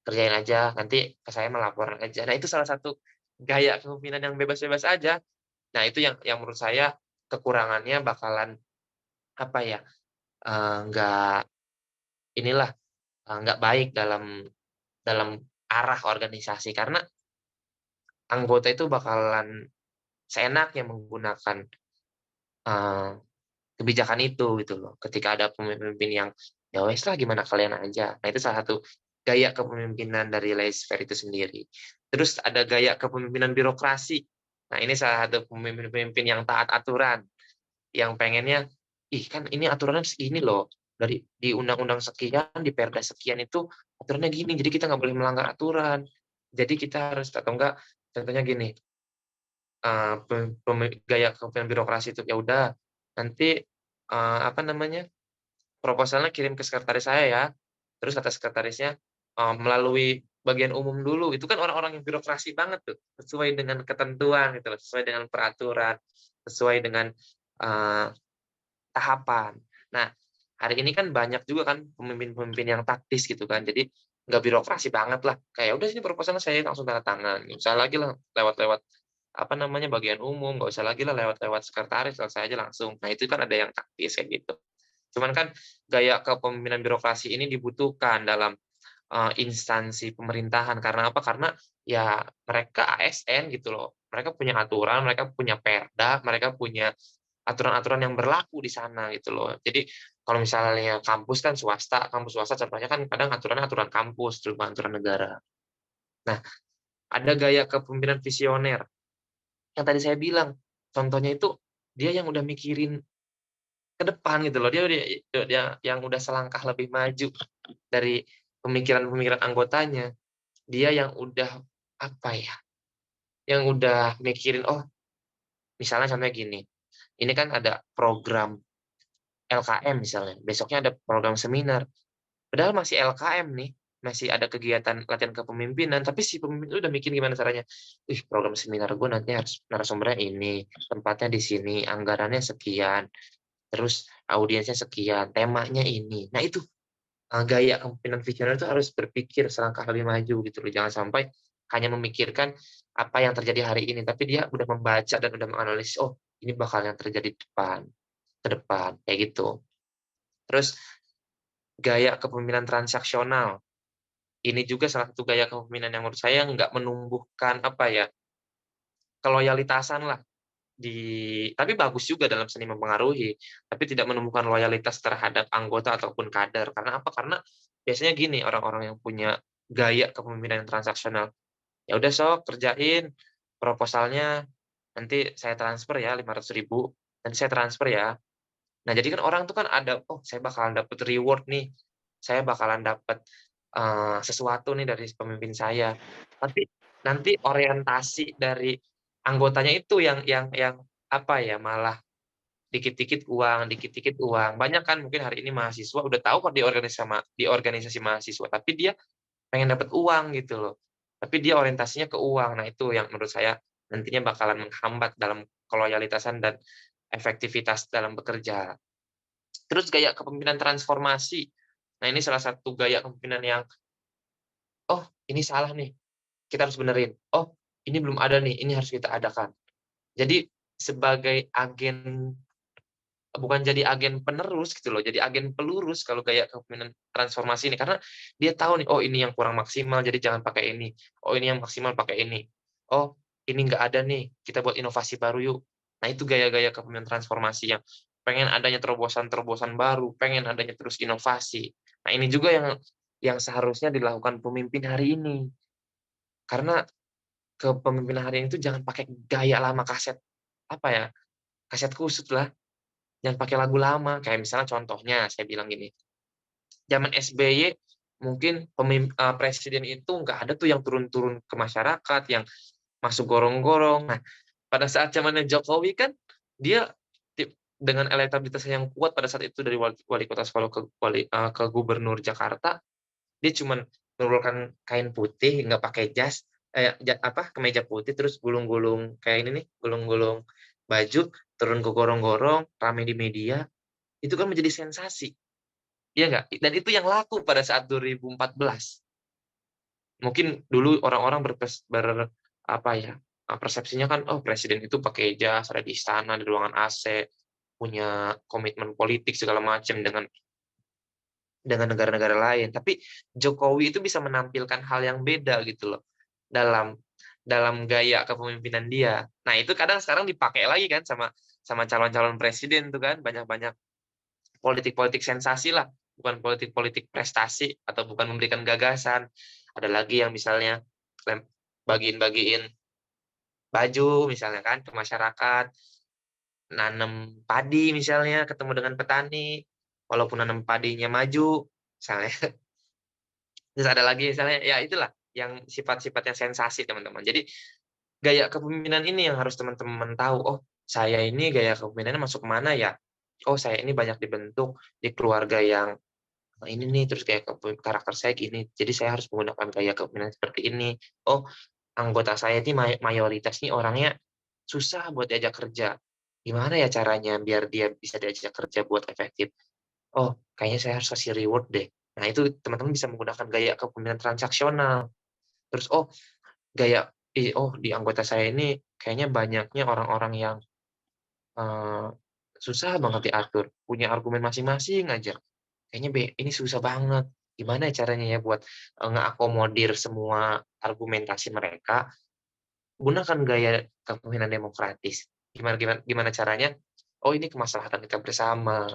kerjain aja, nanti ke saya melapor aja. Nah, itu salah satu gaya kepemimpinan yang bebas-bebas aja. Nah, itu yang menurut saya kekurangannya bakalan apa ya? Nggak inilah nggak baik dalam arah organisasi, karena anggota itu bakalan seenaknya menggunakan kebijakan itu gitu loh. Ketika ada pemimpin yang ya wes lah, gimana kalian aja. Nah, itu salah satu gaya kepemimpinan dari laissez-faire itu sendiri. Terus ada gaya kepemimpinan birokrasi. Nah, ini salah satu pemimpin-pemimpin yang taat aturan, yang pengennya, ih kan ini aturannya segini loh, dari di undang-undang sekian, di perda sekian itu aturannya gini, jadi kita nggak boleh melanggar aturan. Jadi kita harus, atau enggak, contohnya gini, gaya kepemimpinan birokrasi itu, ya udah nanti apa namanya, proposalnya kirim ke sekretaris saya ya, terus kata sekretarisnya melalui bagian umum dulu. Itu kan orang-orang yang birokrasi banget tuh, sesuai dengan ketentuan gitu loh, sesuai dengan peraturan, sesuai dengan tahapan. Nah, hari ini kan banyak juga kan pemimpin-pemimpin yang taktis gitu kan, jadi nggak birokrasi banget lah, kayak udah sini proposalnya saya langsung tanda tangan, nggak usah lagi lah lewat-lewat apa namanya, bagian umum, nggak usah lagi lah lewat-lewat sekretaris, selesai aja langsung. Nah, itu kan ada yang taktis kayak gitu. Cuman kan gaya kepemimpinan birokrasi ini dibutuhkan dalam instansi pemerintahan. Karena apa? Karena ya mereka ASN gitu loh. Mereka punya aturan, mereka punya perda, mereka punya aturan-aturan yang berlaku di sana gitu loh. Jadi kalau misalnya kampus kan swasta, kampus swasta contohnya kan kadang aturannya aturan kampus, bukan aturan negara. Nah, ada gaya kepemimpinan visioner. Yang tadi saya bilang, contohnya itu dia yang udah mikirin ke depan gitu loh. Dia yang udah selangkah lebih maju dari pemikiran-pemikiran anggotanya. Dia yang udah apa ya? Yang udah mikirin, oh, misalnya contohnya gini. Ini kan ada program LKM misalnya. Besoknya ada program seminar. Padahal masih LKM nih, masih ada kegiatan latihan kepemimpinan, tapi si pemimpin itu udah mikir gimana caranya, program seminar gue nanti harus narasumbernya ini, tempatnya di sini, anggarannya sekian, terus audiensnya sekian, temanya ini. Nah, itu gaya kepemimpinan visioner itu harus berpikir selangkah lebih maju gitu loh. Jangan sampai hanya memikirkan apa yang terjadi hari ini, tapi dia udah membaca dan udah menganalisis, oh, ini bakal yang terjadi ke depan, kayak gitu. Terus gaya kepemimpinan transaksional. Ini juga salah satu gaya kepemimpinan yang menurut saya nggak menumbuhkan apa ya, keloyalitasan lah tapi bagus juga dalam seni mempengaruhi, tapi tidak menumbuhkan loyalitas terhadap anggota ataupun kader. Karena apa? Karena biasanya gini, orang-orang yang punya gaya kepemimpinan transaksional, ya udah sok kerjain proposalnya, nanti saya transfer ya 500.000, nanti saya transfer ya. Nah, jadi kan orang tuh kan ada, oh, saya bakalan dapat reward nih, saya bakalan dapat sesuatu nih dari pemimpin saya. Tapi nanti orientasi dari anggotanya itu yang apa ya, malah dikit-dikit uang, dikit-dikit uang. Banyak kan mungkin hari ini mahasiswa udah tahu kok di organisasi mahasiswa, tapi dia pengen dapat uang gitu loh. Tapi dia orientasinya ke uang. Nah, itu yang menurut saya nantinya bakalan menghambat dalam keloyalitasan dan efektivitas dalam bekerja. Terus gaya kepemimpinan transformasi. Nah, ini salah satu gaya kepemimpinan yang, oh, ini salah nih, kita harus benerin. Oh, ini belum ada nih, ini harus kita adakan. Jadi sebagai agen, bukan jadi agen penerus gitu loh, jadi agen pelurus kalau gaya kepemimpinan transformasi ini. Karena dia tahu nih, oh, ini yang kurang maksimal, jadi jangan pakai ini. Oh, ini yang maksimal, pakai ini. Oh, ini nggak ada nih, kita buat inovasi baru yuk. Nah, itu gaya-gaya kepemimpinan transformasi yang pengen adanya terobosan-terobosan baru, pengen adanya terus inovasi. Nah, ini juga yang seharusnya dilakukan pemimpin hari ini. Karena kepemimpinan hari ini itu jangan pakai gaya lama kaset, apa ya, kaset kusut lah. Jangan pakai lagu lama. Kayak misalnya contohnya, saya bilang gini, zaman SBY mungkin presiden itu nggak ada tuh yang turun-turun ke masyarakat, yang masuk gorong-gorong. Nah, pada saat zamannya Jokowi kan, dia dengan elektabilitas yang kuat pada saat itu dari wali kota Solo ke gubernur Jakarta, dia cuman menurunkan kain putih, nggak pakai jas, kemeja putih, terus gulung-gulung kayak ini nih, gulung-gulung baju, turun ke gorong-gorong, rame di media, itu kan menjadi sensasi, iya nggak? Dan itu yang laku pada saat 2014. Mungkin dulu orang-orang persepsinya kan, oh presiden itu pakai jas, ada di istana, di ruangan AC, punya komitmen politik segala macam dengan negara-negara lain. Tapi Jokowi itu bisa menampilkan hal yang beda gitu loh dalam dalam gaya kepemimpinan dia. Nah, itu kadang sekarang dipakai lagi kan sama calon-calon presiden tuh kan, banyak-banyak politik-politik sensasi lah, bukan politik-politik prestasi atau bukan memberikan gagasan. Ada lagi yang misalnya bagiin-bagiin baju misalnya kan ke masyarakat, nanam padi misalnya, ketemu dengan petani, walaupun nanam padinya maju, misalnya. Terus ada lagi misalnya, ya itulah yang sifat-sifatnya sensasi teman-teman. Jadi gaya kepemimpinan ini yang harus teman-teman tahu, oh saya ini gaya kepemimpinannya masuk mana ya? Oh saya ini banyak dibentuk di keluarga yang ini nih, terus kayak karakter saya gini, jadi saya harus menggunakan gaya kepemimpinan seperti ini. Oh anggota saya ini mayoritas nih orangnya susah buat diajak kerja. Gimana ya caranya biar dia bisa diajak kerja buat efektif? Oh, kayaknya saya harus kasih reward deh. Nah, itu teman-teman bisa menggunakan gaya kepemimpinan transaksional. Terus, di anggota saya ini kayaknya banyaknya orang-orang yang susah banget diatur, punya argumen masing-masing aja. Kayaknya ini susah banget. Gimana ya caranya ya buat ngeakomodir semua argumentasi mereka? Gunakan gaya kepemimpinan demokratis. Gimana caranya? Oh, ini kemaslahatan kita bersama.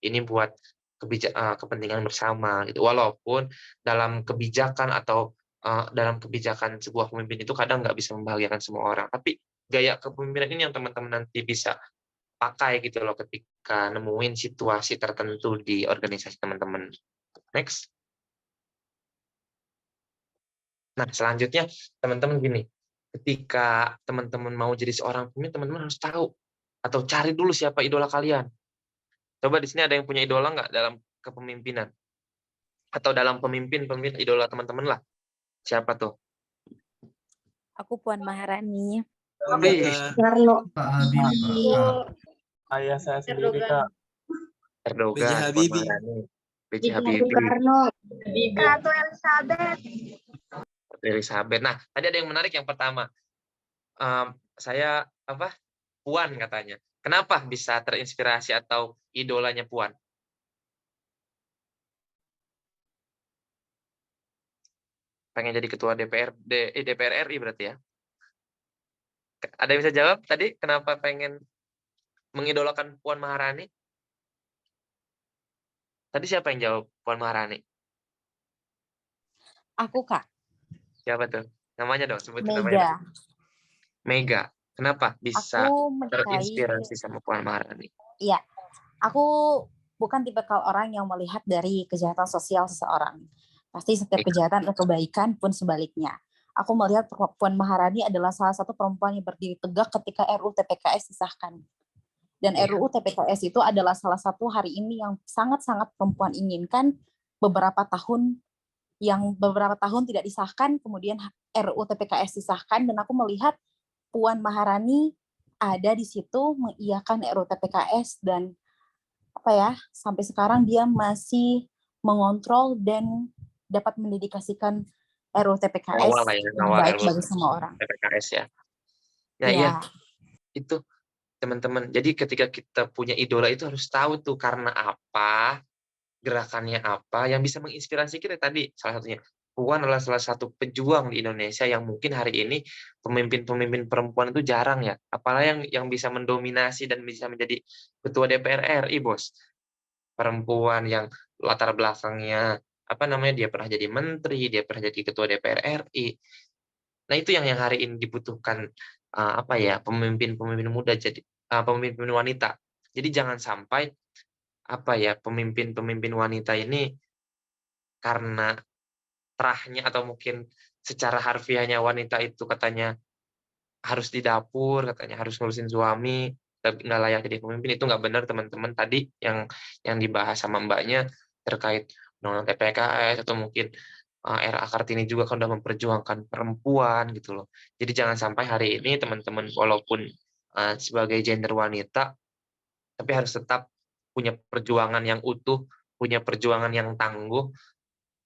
Ini buat kepentingan bersama gitu. Walaupun dalam kebijakan atau dalam kebijakan sebuah pemimpin itu kadang nggak bisa membahagiakan semua orang. Tapi gaya kepemimpinan ini yang teman-teman nanti bisa pakai gitu loh ketika nemuin situasi tertentu di organisasi teman-teman. Next. Nah, selanjutnya teman-teman gini, ketika teman-teman mau jadi seorang pemimpin, teman-teman harus tahu atau cari dulu siapa idola kalian. Coba di sini ada yang punya idola nggak dalam kepemimpinan? Atau dalam pemimpin idola teman-teman lah. Siapa tuh? Aku Puan Maharani. Wih, Pak Habibie, Pak. Ayah saya sendiri, Kak. Erdogan, B.J. Puan Habibie. Maharani, B.J. Habibie, Ratu Elizabeth. Elizabeth. Nah, tadi ada yang menarik yang pertama. Saya Puan katanya. Kenapa bisa terinspirasi atau idolanya Puan? Pengen jadi ketua DPR RI berarti ya? Ada yang bisa jawab tadi kenapa pengen mengidolakan Puan Maharani? Tadi siapa yang jawab Puan Maharani? Aku, Kak. Siapa tuh? Namanya dong, sebutin namanya. Mega. Dong. Mega. Kenapa bisa Aku menyukai, terinspirasi sama Puan Maharani? iya, aku bukan tipikal orang yang melihat dari kejahatan sosial seseorang. Pasti setiap kejahatan atau kebaikan pun sebaliknya. Aku melihat Puan Maharani adalah salah satu perempuan yang berdiri tegak ketika RUU TPKS disahkan. Dan RUU TPKS itu adalah salah satu hari ini yang sangat-sangat perempuan inginkan beberapa tahun tidak disahkan, kemudian RUU TPKS disahkan, dan aku melihat Puan Maharani ada di situ mengiyakan RUU TPKS dan sampai sekarang dia masih mengontrol dan dapat mendedikasikan RUU TPKS yang baik bagi semua orang. TPKS ya. Nah, iya. Itu teman-teman. Jadi ketika kita punya idola itu harus tahu tuh karena apa, gerakannya apa yang bisa menginspirasi kita tadi. Salah satunya Puan adalah salah satu pejuang di Indonesia yang mungkin hari ini pemimpin-pemimpin perempuan itu jarang ya. Apalagi yang bisa mendominasi dan bisa menjadi ketua DPR RI, Bos. Perempuan yang latar belakangnya dia pernah jadi menteri, dia pernah jadi ketua DPR RI. Nah, itu yang hari ini dibutuhkan pemimpin-pemimpin muda, jadi pemimpin wanita. Jadi jangan sampai pemimpin-pemimpin wanita ini karena terahnya atau mungkin secara harfiahnya wanita itu katanya harus di dapur, katanya harus ngurusin suami, nggak layak jadi pemimpin, itu nggak benar teman-teman. Tadi yang dibahas sama mbaknya terkait undang-undang TPKS atau mungkin RA Kartini juga kan udah memperjuangkan perempuan gitu loh. Jadi jangan sampai hari ini teman-teman walaupun sebagai gender wanita, tapi harus tetap punya perjuangan yang utuh, punya perjuangan yang tangguh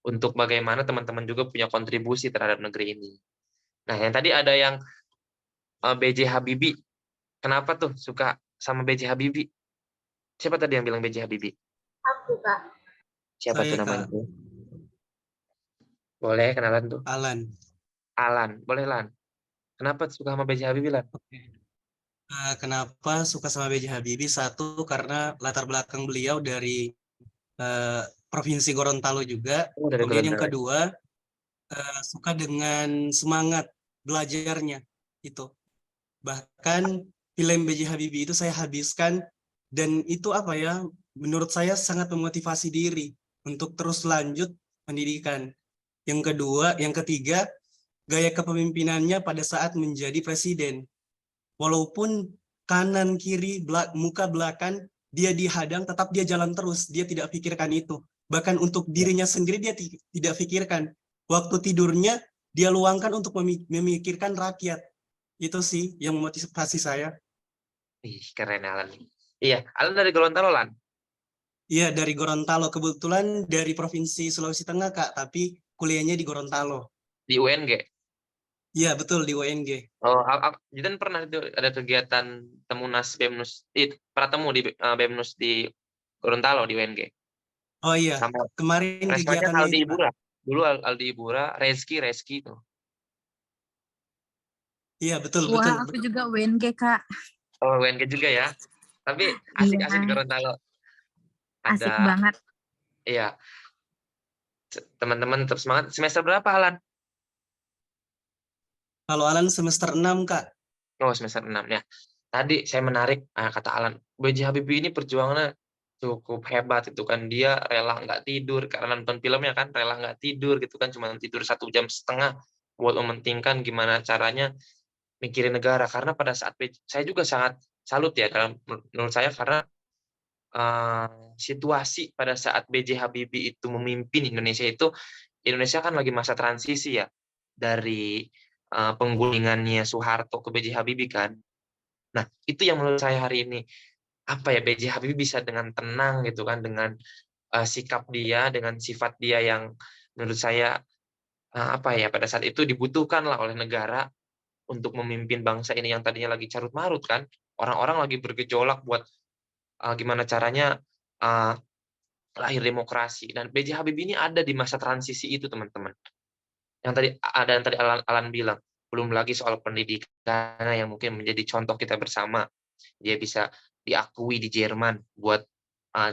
untuk bagaimana teman-teman juga punya kontribusi terhadap negeri ini. Nah, yang tadi ada yang B.J. Habibie. Kenapa tuh suka sama B.J. Habibie? Siapa tadi yang bilang B.J. Habibie? Aku, Kak. Siapa tuh Saya, namanya? Kak. Boleh kenalan tuh. Alan. Alan. Boleh, Lan. Kenapa suka sama B.J. Habibie, Lan? Kenapa suka sama B.J. Habibie? Satu, karena latar belakang beliau dari Provinsi Gorontalo juga. Oh, dari Kemudian yang Gorontalo. kedua, suka dengan semangat belajarnya. Itu. Bahkan film B.J. Habibie itu saya habiskan, dan itu apa ya, menurut saya sangat memotivasi diri untuk terus lanjut pendidikan. Yang ketiga, gaya kepemimpinannya pada saat menjadi presiden. Walaupun kanan, kiri, muka, belakang, dia dihadang, tetap dia jalan terus. Dia tidak pikirkan itu. Bahkan untuk dirinya sendiri dia tidak pikirkan. Waktu tidurnya, dia luangkan untuk memikirkan rakyat. Itu sih yang memotivasi saya. Ih, keren Alan. Iya, Alan dari Gorontalo, Lan. Iya, dari Gorontalo. Kebetulan dari Provinsi Sulawesi Tengah, Kak. Tapi kuliahnya di Gorontalo. Di UNG. Iya, betul, di UNG. Oh, Jidan pernah itu ada kegiatan Temunas BEMNUS, pratemu di BEMNUS di Gorontalo di UNG. Oh iya, Sama kemarin responnya kegiatannya Aldi itu, Kak. Ibura. Dulu Aldi Ibura, Reski tuh. Iya, betul. Wah, aku juga UNG, Kak. Oh, UNG juga ya. Tapi asik-asik di Gorontalo. Asik banget. Iya. Teman-teman tetap semangat. Semester berapa, Alan? Kalau Alan semester 6, Kak. Oh, semester 6 ya. Tadi saya menarik kata Alan, B.J. Habibie ini perjuangannya cukup hebat itu kan, dia rela nggak tidur karena nonton filmnya kan, rela nggak tidur gitu kan, cuma tidur 1,5 jam buat mementingkan gimana caranya mikirin negara. Karena pada saat saya juga sangat salut ya dalam menurut saya, karena situasi pada saat B.J. Habibie itu memimpin Indonesia kan lagi masa transisi ya, dari penggulingannya Soeharto ke B.J. Habibie kan. Nah, itu yang menurut saya hari ini, apa ya, B.J. Habibie bisa dengan tenang gitu kan, dengan sikap dia, dengan sifat dia yang menurut saya apa ya, pada saat itu dibutuhkan lah oleh negara untuk memimpin bangsa ini yang tadinya lagi carut marut kan. Orang-orang lagi bergejolak buat gimana caranya lahir demokrasi. Dan B.J. Habibie ini ada di masa transisi itu, teman-teman. Yang tadi Alan bilang, belum lagi soal pendidikan yang mungkin menjadi contoh kita bersama. Dia bisa diakui di Jerman buat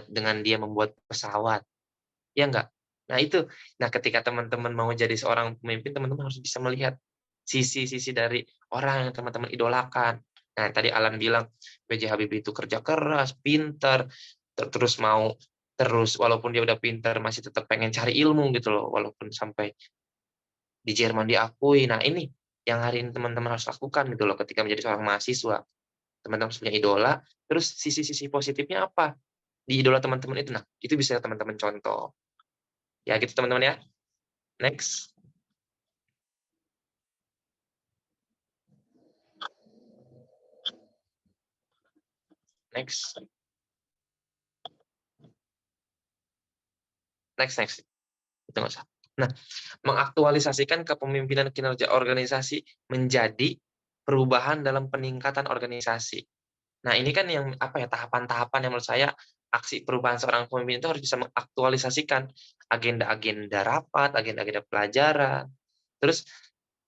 dengan dia membuat pesawat. Ya enggak? Nah, itu. Nah, ketika teman-teman mau jadi seorang pemimpin, teman-teman harus bisa melihat sisi-sisi dari orang yang teman-teman idolakan. Nah, tadi Alan bilang B.J. Habibie itu kerja keras, pintar, terus walaupun dia udah pintar masih tetap pengen cari ilmu gitu loh, walaupun sampai di Jerman diakui. Nah, ini yang hari ini teman-teman harus lakukan gitu loh ketika menjadi seorang mahasiswa. Teman-teman harus punya idola, terus sisi-sisi positifnya apa di idola teman-teman itu. Nah, itu bisa teman-teman contoh. Ya gitu teman-teman ya. Next. Itu nggak usah. Nah, mengaktualisasikan kepemimpinan kinerja organisasi menjadi perubahan dalam peningkatan organisasi. Nah, ini kan yang apa ya, tahapan-tahapan yang menurut saya aksi perubahan seorang pemimpin itu harus bisa mengaktualisasikan agenda-agenda rapat, agenda-agenda pelajaran. Terus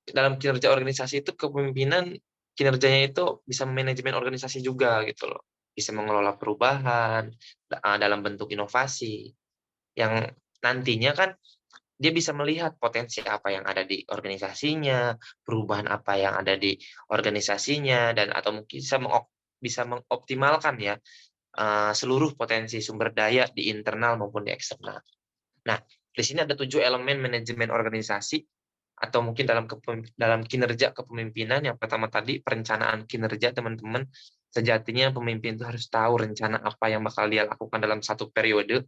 dalam kinerja organisasi itu kepemimpinan kinerjanya itu bisa manajemen organisasi juga gitu loh. Bisa mengelola perubahan dalam bentuk inovasi yang nantinya kan dia bisa melihat potensi apa yang ada di organisasinya, perubahan apa yang ada di organisasinya, dan atau mungkin bisa mengoptimalkan ya seluruh potensi sumber daya di internal maupun di eksternal. Nah, di sini ada 7 elemen manajemen organisasi atau mungkin dalam kinerja kepemimpinan. Yang pertama tadi perencanaan kinerja, teman-teman. Sejatinya pemimpin itu harus tahu rencana apa yang bakal dia lakukan dalam satu periode,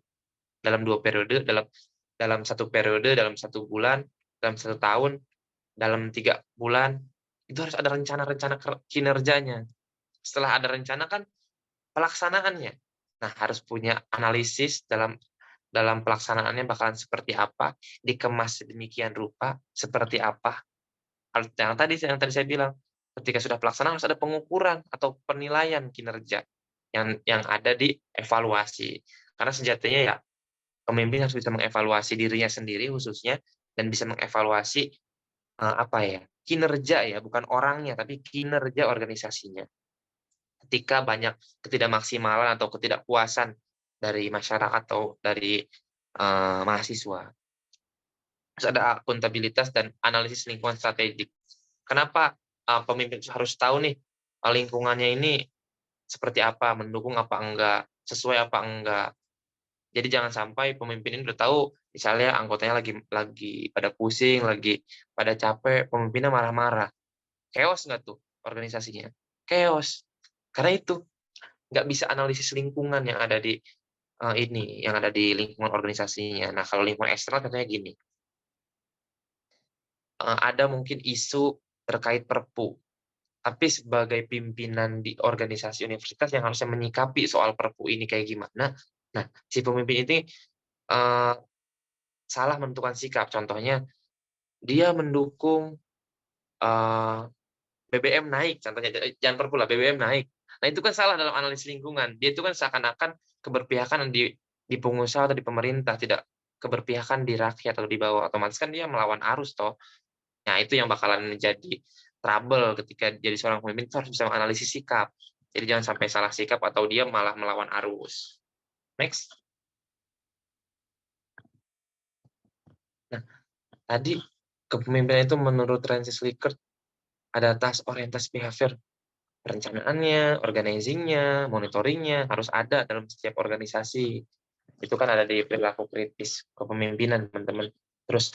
dalam 2 periode, dalam 1 periode, dalam 1 bulan, dalam 1 tahun, dalam 3 bulan. Itu harus ada rencana-rencana kinerjanya. Setelah ada rencana kan pelaksanaannya. Nah, harus punya analisis dalam pelaksanaannya bakalan seperti apa, dikemas sedemikian rupa, seperti apa. Yang tadi saya bilang, ketika sudah pelaksanaan harus ada pengukuran atau penilaian kinerja yang ada di evaluasi. Karena sejatinya ya pemimpin harus bisa mengevaluasi dirinya sendiri khususnya dan bisa mengevaluasi kinerja ya, bukan orangnya tapi kinerja organisasinya. Ketika banyak ketidakmaksimalan atau ketidakpuasan dari masyarakat atau dari mahasiswa. Harus ada akuntabilitas dan analisis lingkungan strategik. Kenapa pemimpin harus tahu nih lingkungannya ini seperti apa, mendukung apa enggak, sesuai apa enggak. Jadi jangan sampai pemimpin ini udah tahu misalnya anggotanya lagi pada pusing, lagi pada capek, pemimpinnya marah-marah. Chaos nggak tuh organisasinya? Chaos. Karena itu nggak bisa analisis lingkungan yang ada di yang ada di lingkungan organisasinya. Nah, kalau lingkungan eksternal contohnya gini. Ada mungkin isu terkait Perpu. Tapi sebagai pimpinan di organisasi universitas yang harusnya menyikapi soal Perpu ini kayak gimana, nah, si pemimpin ini salah menentukan sikap. Contohnya, dia mendukung BBM naik, contohnya, jangan Perpu lah, BBM naik. Nah, itu kan salah dalam analisis lingkungan. Dia itu kan seakan-akan keberpihakan di pengusaha atau di pemerintah, tidak keberpihakan di rakyat atau di bawah. Otomatis kan dia melawan arus toh. Nah, itu yang bakalan menjadi trouble ketika jadi seorang pemimpin, itu harus bisa menganalisis sikap. Jadi jangan sampai salah sikap atau dia malah melawan arus. Next. Nah, tadi kepemimpinan itu menurut Francis Likert ada task orientasi behavior. Perencanaannya, organizing-nya, monitoring-nya harus ada dalam setiap organisasi. Itu kan ada di perilaku kritis kepemimpinan, teman-teman. Terus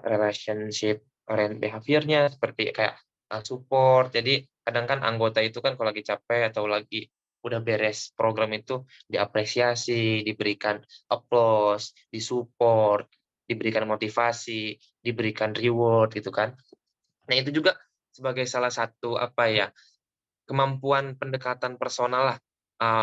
relationship oriented behavior-nya seperti kayak support. Jadi kadang kan anggota itu kan kalau lagi capek atau lagi udah beres program itu diapresiasi, diberikan applause, disupport, diberikan motivasi, diberikan reward gitu kan. Nah, itu juga sebagai salah satu kemampuan pendekatan personal lah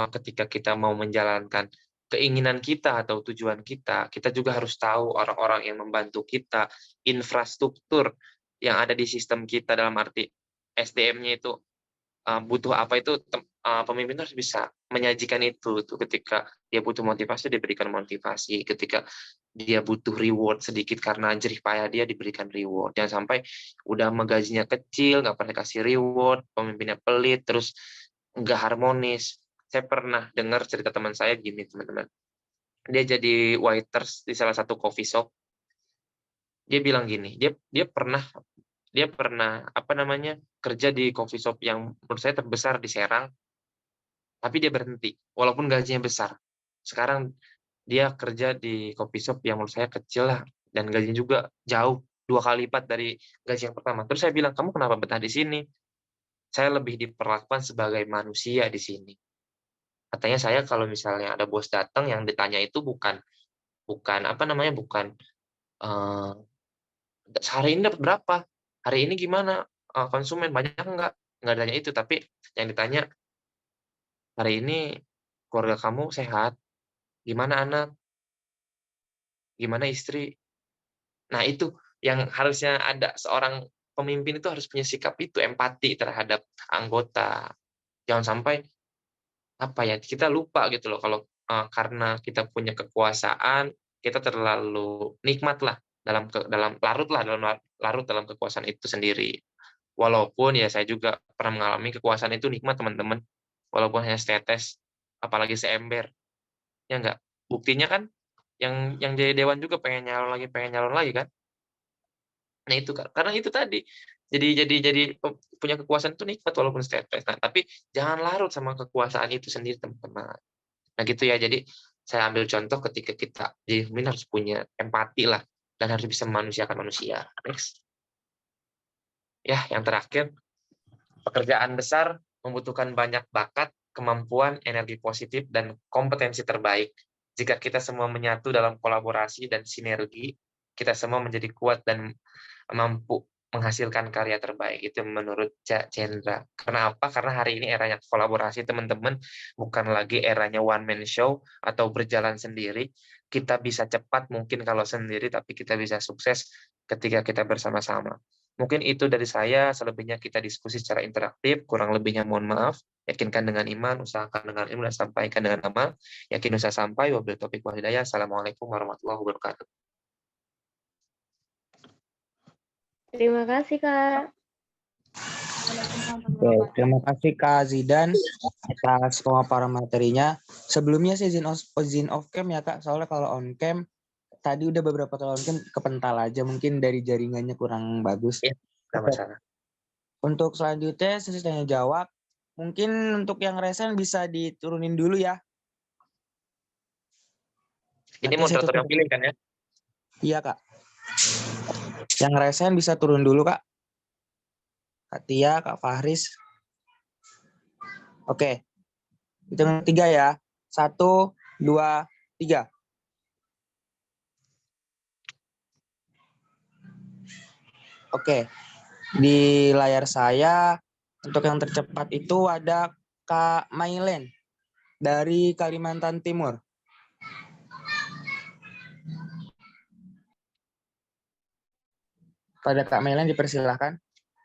ketika kita mau menjalankan keinginan kita atau tujuan kita juga harus tahu orang-orang yang membantu kita, infrastruktur yang ada di sistem kita dalam arti SDM-nya itu butuh apa itu pemimpin harus bisa menyajikan itu tuh ketika dia butuh motivasi diberikan motivasi, ketika dia butuh reward sedikit karena jerih payah dia diberikan reward. Jangan sampai udah gajinya kecil nggak pernah kasih reward, pemimpinnya pelit terus nggak harmonis. Saya pernah dengar cerita teman saya gini teman-teman, dia jadi waiters di salah satu coffee shop. Dia bilang gini, dia pernah kerja di coffee shop yang menurut saya terbesar di Serang, tapi dia berhenti walaupun gajinya besar. Sekarang dia kerja di coffee shop yang menurut saya kecil lah dan gajinya juga jauh 2 kali lipat dari gaji yang pertama. Terus saya bilang, "Kamu kenapa betah di sini?" "Saya lebih diperlakukan sebagai manusia di sini." Katanya saya kalau misalnya ada bos datang yang ditanya itu bukan "Hari ini dapat berapa? Hari ini gimana? Konsumen banyak nggak?" Nggak ditanya itu, tapi yang ditanya, "Hari ini keluarga kamu sehat? Gimana anak? Gimana istri?" Nah, itu yang harusnya ada seorang pemimpin itu harus punya sikap itu, empati terhadap anggota. Jangan sampai kita lupa gitu loh kalau karena kita punya kekuasaan, kita terlalu nikmatlah larut dalam kekuasaan itu sendiri. Walaupun ya saya juga pernah mengalami kekuasaan itu nikmat teman-teman, walaupun hanya setetes, apalagi seember, ya enggak? Buktinya kan yang jadi dewan juga pengen nyalon lagi kan? Nah itu karena itu tadi, jadi punya kekuasaan itu nikmat walaupun setetes. Nah, tapi jangan larut sama kekuasaan itu sendiri teman-teman. Nah gitu ya, jadi saya ambil contoh ketika kita jadi pemimpin harus punya empati lah dan harus bisa memanusiakan manusia. Next. Ya, yang terakhir, pekerjaan besar membutuhkan banyak bakat, kemampuan, energi positif, dan kompetensi terbaik. Jika kita semua menyatu dalam kolaborasi dan sinergi, kita semua menjadi kuat dan mampu menghasilkan karya terbaik. Itu menurut Cak Cendra. Karena apa? Karena hari ini eranya kolaborasi, teman-teman. Bukan lagi eranya one man show atau berjalan sendiri. Kita bisa cepat mungkin kalau sendiri, tapi kita bisa sukses ketika kita bersama-sama. Mungkin itu dari saya, selebihnya kita diskusi secara interaktif, kurang lebihnya mohon maaf. Yakinkan dengan iman, usahakan dengan ilmu, dan sampaikan dengan amal. Yakin usaha sampai, wabillahi taufiq wal hidayah. Assalamualaikum warahmatullahi wabarakatuh. Terima kasih, Kak. Oke, terima kasih Kak Zidan atas pemaparan materinya. Sebelumnya saya izin off cam ya Kak, soalnya kalau on cam tadi udah beberapa kali on cam kepental aja, mungkin dari jaringannya kurang bagus. Ya, nggak masalah. Untuk selanjutnya sesi tanya jawab, mungkin untuk yang resen bisa diturunin dulu ya. Ini Nanti moderator yang pilih kan ya? Iya Kak. Yang resen bisa turun dulu Kak. Kak Tia, Kak Fahris. Oke. Hitung 3 ya. 1, 2, 3. Oke. Di layar saya untuk yang tercepat itu ada Kak Mailen dari Kalimantan Timur. Pada Kak Mailen dipersilahkan.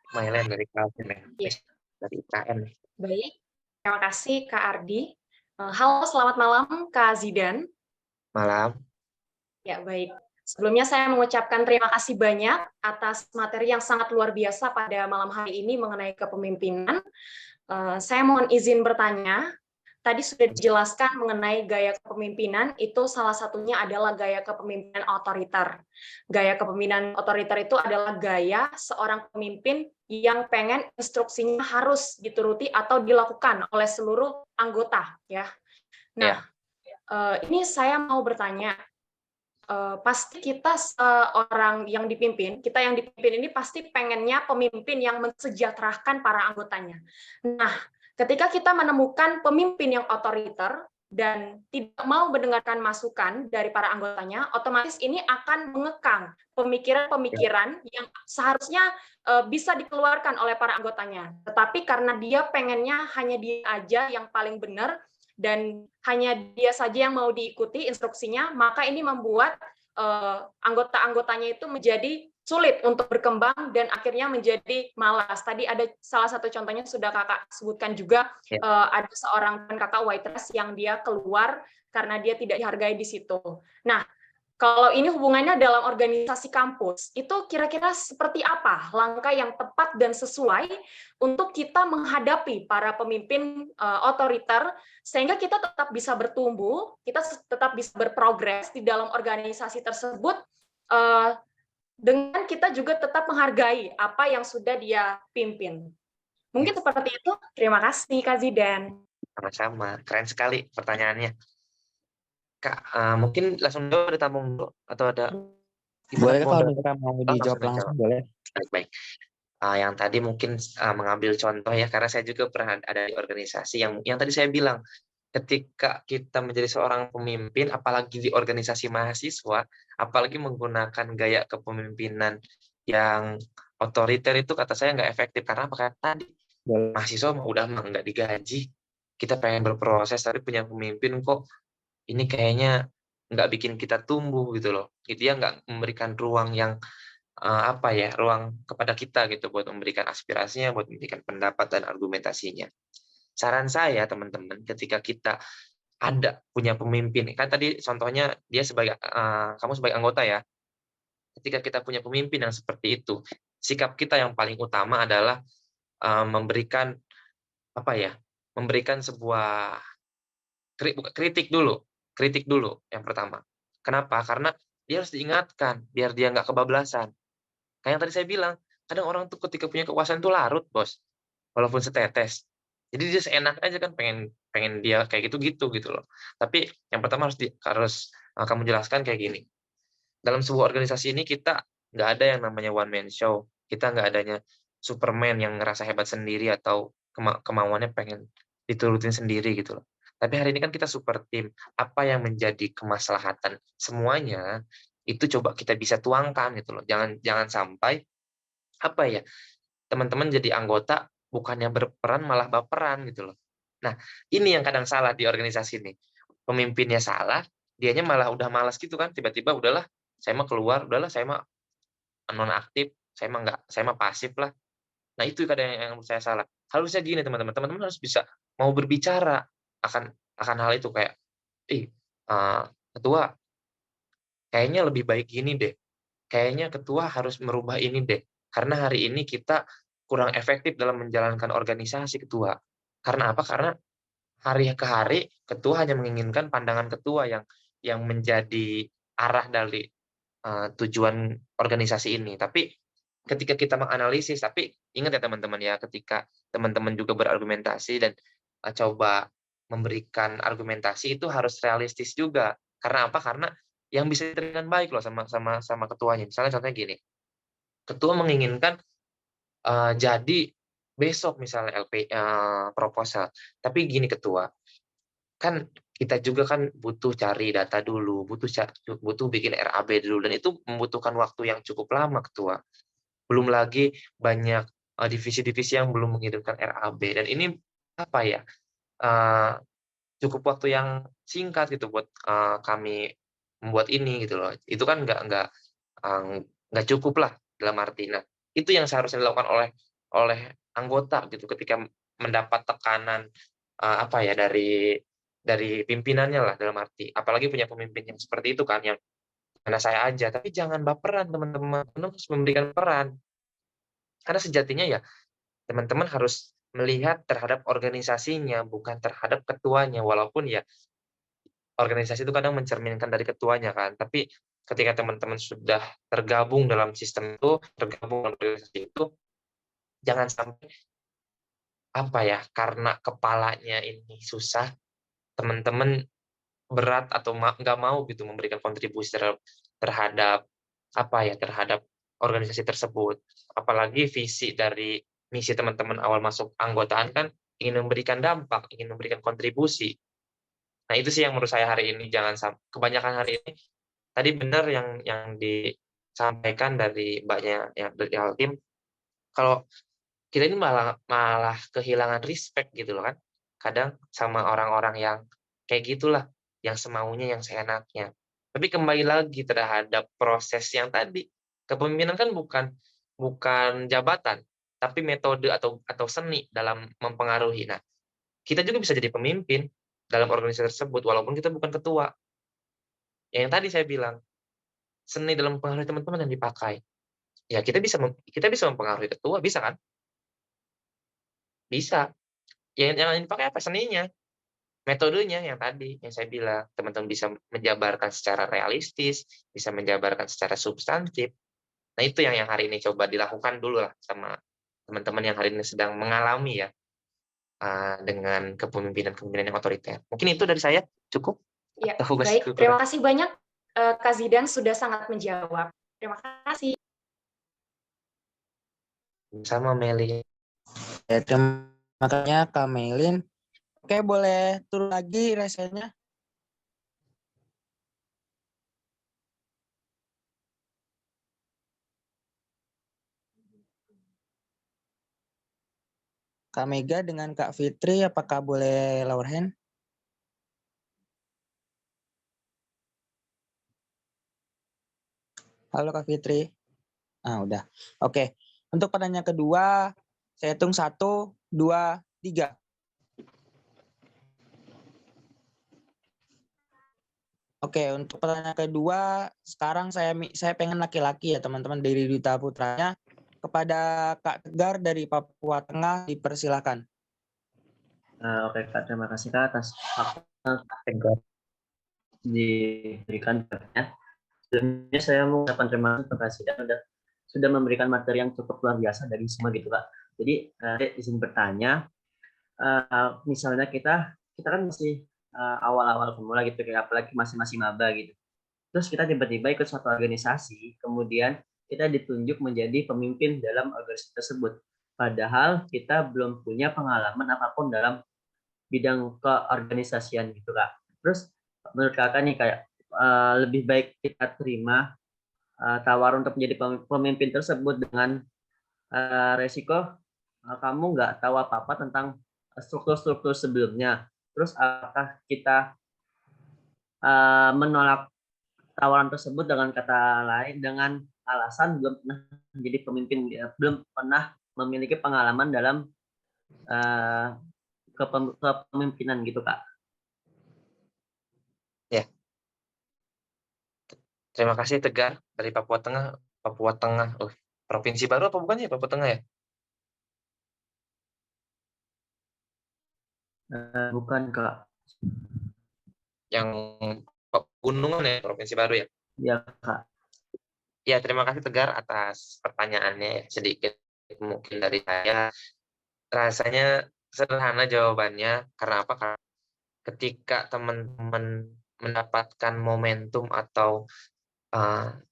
Mailen dari Kaltim ya. Iya. Dari IKN. Baik, terima kasih Kak Ardi. Halo, selamat malam Kak Zidan. Malam. Ya, baik. Sebelumnya saya mengucapkan terima kasih banyak atas materi yang sangat luar biasa pada malam hari ini mengenai kepemimpinan. Saya mohon izin bertanya. Tadi sudah dijelaskan mengenai gaya kepemimpinan, itu salah satunya adalah gaya kepemimpinan otoriter. Gaya kepemimpinan otoriter itu adalah gaya seorang pemimpin yang pengen instruksinya harus dituruti atau dilakukan oleh seluruh anggota. Ya. Nah, ini saya mau bertanya, pasti kita seorang yang dipimpin, kita yang dipimpin ini pasti pengennya pemimpin yang mensejahterakan para anggotanya. Nah, ketika kita menemukan pemimpin yang otoriter dan tidak mau mendengarkan masukan dari para anggotanya, otomatis ini akan mengekang pemikiran-pemikiran yang seharusnya bisa dikeluarkan oleh para anggotanya. Tetapi karena dia pengennya hanya dia aja yang paling benar dan hanya dia saja yang mau diikuti instruksinya, maka ini membuat anggota-anggotanya itu menjadi sulit untuk berkembang dan akhirnya menjadi malas. Tadi ada salah satu contohnya sudah kakak sebutkan juga, ada seorang kakak waitress yang dia keluar karena dia tidak dihargai di situ. Nah, kalau ini hubungannya dalam organisasi kampus, itu kira-kira seperti apa langkah yang tepat dan sesuai untuk kita menghadapi para pemimpin otoriter, sehingga kita tetap bisa bertumbuh, kita tetap bisa berprogres di dalam organisasi tersebut, dengan kita juga tetap menghargai apa yang sudah dia pimpin. Mungkin seperti itu. Terima kasih, Kak Zidan. Sama-sama. Keren sekali pertanyaannya. Kak, mungkin langsung jawab ditampung dulu atau ada? Boleh kalau kita mau dijawab langsung boleh. Baik. Yang tadi mungkin mengambil contoh ya, karena saya juga pernah ada di organisasi yang tadi saya bilang, ketika kita menjadi seorang pemimpin, apalagi di organisasi mahasiswa, apalagi menggunakan gaya kepemimpinan yang otoriter itu kata saya nggak efektif. Karena apa? Karena tadi mahasiswa udah nggak digaji, kita pengen berproses, tapi punya pemimpin kok ini kayaknya nggak bikin kita tumbuh gitu loh. Itu ya nggak memberikan ruang yang ruang kepada kita gitu buat memberikan aspirasinya, buat memberikan pendapat dan argumentasinya. Saran saya teman-teman, ketika kita punya pemimpin, kan tadi contohnya dia sebagai kamu sebagai anggota ya. Ketika kita punya pemimpin yang seperti itu, sikap kita yang paling utama adalah memberikan sebuah kritik dulu yang pertama. Kenapa? Karena dia harus diingatkan biar dia nggak kebablasan. Kayak yang tadi saya bilang, kadang orang tuh ketika punya kekuasaan tuh larut, bos. Walaupun setetes. Jadi dia seenak aja kan pengen dia kayak gitu loh. Tapi yang pertama harus kamu jelaskan kayak gini. Dalam sebuah organisasi ini kita nggak ada yang namanya one man show. Kita nggak adanya Superman yang ngerasa hebat sendiri atau kemauannya pengen diturutin sendiri gitu loh. Tapi hari ini kan kita super tim, apa yang menjadi kemaslahatan semuanya itu coba kita bisa tuangkan gitu loh. Jangan sampai apa ya, teman-teman jadi anggota bukannya berperan malah baperan gitu loh. Nah, ini yang kadang salah di organisasi nih. Pemimpinnya salah, dianya malah udah malas gitu kan, tiba-tiba udahlah saya mah keluar, udahlah saya mah nonaktif, saya mah pasif lah. Nah, itu kadang yang menurut saya salah. Harusnya gini teman-teman, teman-teman harus bisa mau berbicara akan hal itu kayak, "Ih, ketua, kayaknya lebih baik gini deh. Kayaknya ketua harus merubah ini deh. Karena hari ini kita kurang efektif dalam menjalankan organisasi ketua." Karena apa? Karena hari ke hari ketua hanya menginginkan pandangan ketua yang menjadi arah dari tujuan organisasi ini. Tapi ketika kita menganalisis, tapi ingat ya teman-teman ya, ketika teman-teman juga berargumentasi dan coba memberikan argumentasi itu harus realistis juga. Karena apa? Karena yang bisa diterima dengan baik loh sama ketuanya. Misalnya contohnya gini, ketua menginginkan jadi besok misalnya proposal. Tapi gini ketua, kan kita juga kan butuh cari data dulu, butuh bikin RAB dulu, dan itu membutuhkan waktu yang cukup lama ketua. Belum lagi banyak divisi-divisi yang belum mengirimkan RAB, dan ini apa ya, cukup waktu yang singkat gitu buat kami membuat ini gitu loh. Itu kan nggak cukup lah dalam arti. Nah, itu yang seharusnya dilakukan oleh anggota gitu ketika mendapat tekanan apa ya dari pimpinannya lah dalam arti. Apalagi punya pemimpin yang seperti itu kan, yang karena saya aja, tapi jangan baperan teman-teman, harus memberikan peran. Karena sejatinya ya teman-teman harus melihat terhadap organisasinya, bukan terhadap ketuanya. Walaupun ya organisasi itu kadang mencerminkan dari ketuanya kan, tapi ketika teman-teman sudah tergabung dalam sistem itu, tergabung dalam organisasi itu, jangan sampai apa ya, karena kepalanya ini susah, teman-teman berat atau nggak mau gitu memberikan kontribusi terhadap apa ya, terhadap organisasi tersebut. Apalagi visi dari misi teman-teman awal masuk anggotaan kan ingin memberikan dampak, ingin memberikan kontribusi. Nah, itu sih yang menurut saya hari ini jangan kebanyakan hari ini tadi benar yang disampaikan dari Mbaknya yang dari Altim, kalau kita ini malah kehilangan respect gitu loh kan. Kadang sama orang-orang yang kayak gitulah, yang semaunya, yang seenaknya. Tapi kembali lagi terhadap proses yang tadi, kepemimpinan kan bukan jabatan, tapi metode atau seni dalam mempengaruhi. Nah, kita juga bisa jadi pemimpin dalam organisasi tersebut walaupun kita bukan ketua. Yang tadi saya bilang, seni dalam mempengaruhi teman-teman yang dipakai. Ya kita bisa mempengaruhi ketua, bisa kan? Bisa. Yang dipakai apa? Seninya. Metodenya yang tadi, yang saya bilang, teman-teman bisa menjabarkan secara realistis, bisa menjabarkan secara substantif. Nah, itu yang hari ini coba dilakukan dulu lah sama teman-teman yang hari ini sedang mengalami ya, dengan kepemimpinan yang otoriter. Mungkin itu dari saya, cukup? Ya, baik. Terima kasih banyak, Kak Zidan sudah sangat menjawab. Terima kasih. Sama Meli. Ya, terima kasih Kak Melin. Oke, boleh turun lagi rasanya. Kak Mega dengan Kak Fitri, apakah boleh lower hand? Halo Kak Fitri. Udah. Oke. Untuk pertanyaan kedua, saya hitung 1, 2, 3. Oke, untuk pertanyaan kedua, sekarang saya pengen laki-laki ya teman-teman dari Duta Putranya. Kepada Kak Tegar dari Papua Tengah, dipersilakan. Oke Kak, terima kasih Kak atas waktu diberikan. Sebelumnya saya mau mengucapkan terima kasih dan sudah memberikan materi yang cukup luar biasa dari semua gitu Kak. Jadi izin bertanya, misalnya kita kan masih awal-awal semula gitu, kayak apalagi masih maba gitu. Terus kita tiba-tiba ikut suatu organisasi, kemudian kita ditunjuk menjadi pemimpin dalam organisasi tersebut. padahal kita belum punya pengalaman apapun dalam bidang keorganisasian gitu Kak. Terus menurut Kakak nih kayak lebih baik kita terima tawaran untuk menjadi pemimpin tersebut dengan resiko kamu nggak tahu apa-apa tentang struktur-struktur sebelumnya. Terus apakah kita menolak tawaran tersebut dengan kata lain dengan alasan belum pernah menjadi pemimpin, belum pernah memiliki pengalaman dalam kepemimpinan gitu Kak. Ya. Terima kasih Tegar dari Papua Tengah. Papua Tengah. Provinsi baru apa bukan ya Papua Tengah ya? Bukan Kak. Yang pegunungan ya, provinsi baru ya? Iya Kak. Ya, terima kasih Tegar atas pertanyaannya. Sedikit mungkin dari saya. Rasanya sederhana jawabannya. Karena apa? Karena ketika teman-teman mendapatkan momentum atau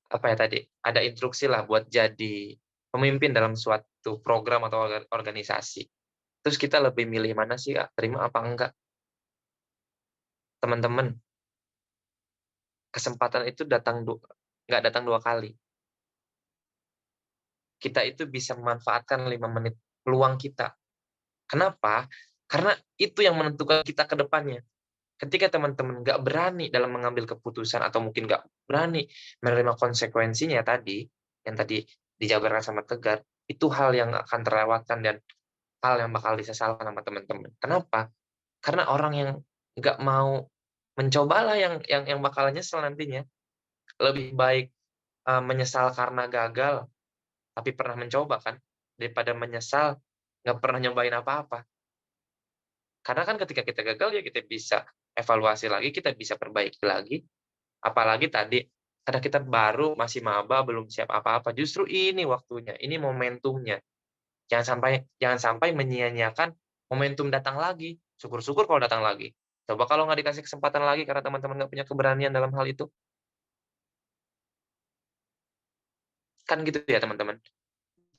apa ya tadi, ada instruksi lah buat jadi pemimpin dalam suatu program atau organisasi. Terus kita lebih milih mana sih, Kak? Terima apa enggak? Teman-teman, kesempatan itu nggak datang 2 kali. Kita itu bisa memanfaatkan 5 menit peluang kita. Kenapa? Karena itu yang menentukan kita ke depannya. Ketika teman-teman nggak berani dalam mengambil keputusan atau mungkin nggak berani menerima konsekuensinya tadi, yang tadi dijabarkan sama Tegar, itu hal yang akan terlewatkan dan hal yang bakal disesalkan sama teman-teman. Kenapa? Karena orang yang nggak mau mencobalah yang bakal nyesel nantinya. Lebih baik menyesal karena gagal tapi pernah mencoba kan, daripada menyesal nggak pernah nyobain apa-apa. Karena kan ketika kita gagal ya kita bisa evaluasi lagi, kita bisa perbaiki lagi. Apalagi tadi karena kita baru masih maba belum siap apa-apa. Justru ini waktunya, ini momentumnya. Jangan sampai menyia-nyiakan momentum datang lagi. Syukur-syukur kalau datang lagi. Coba kalau nggak dikasih kesempatan lagi karena teman-teman nggak punya keberanian dalam hal itu. Kan gitu ya teman-teman.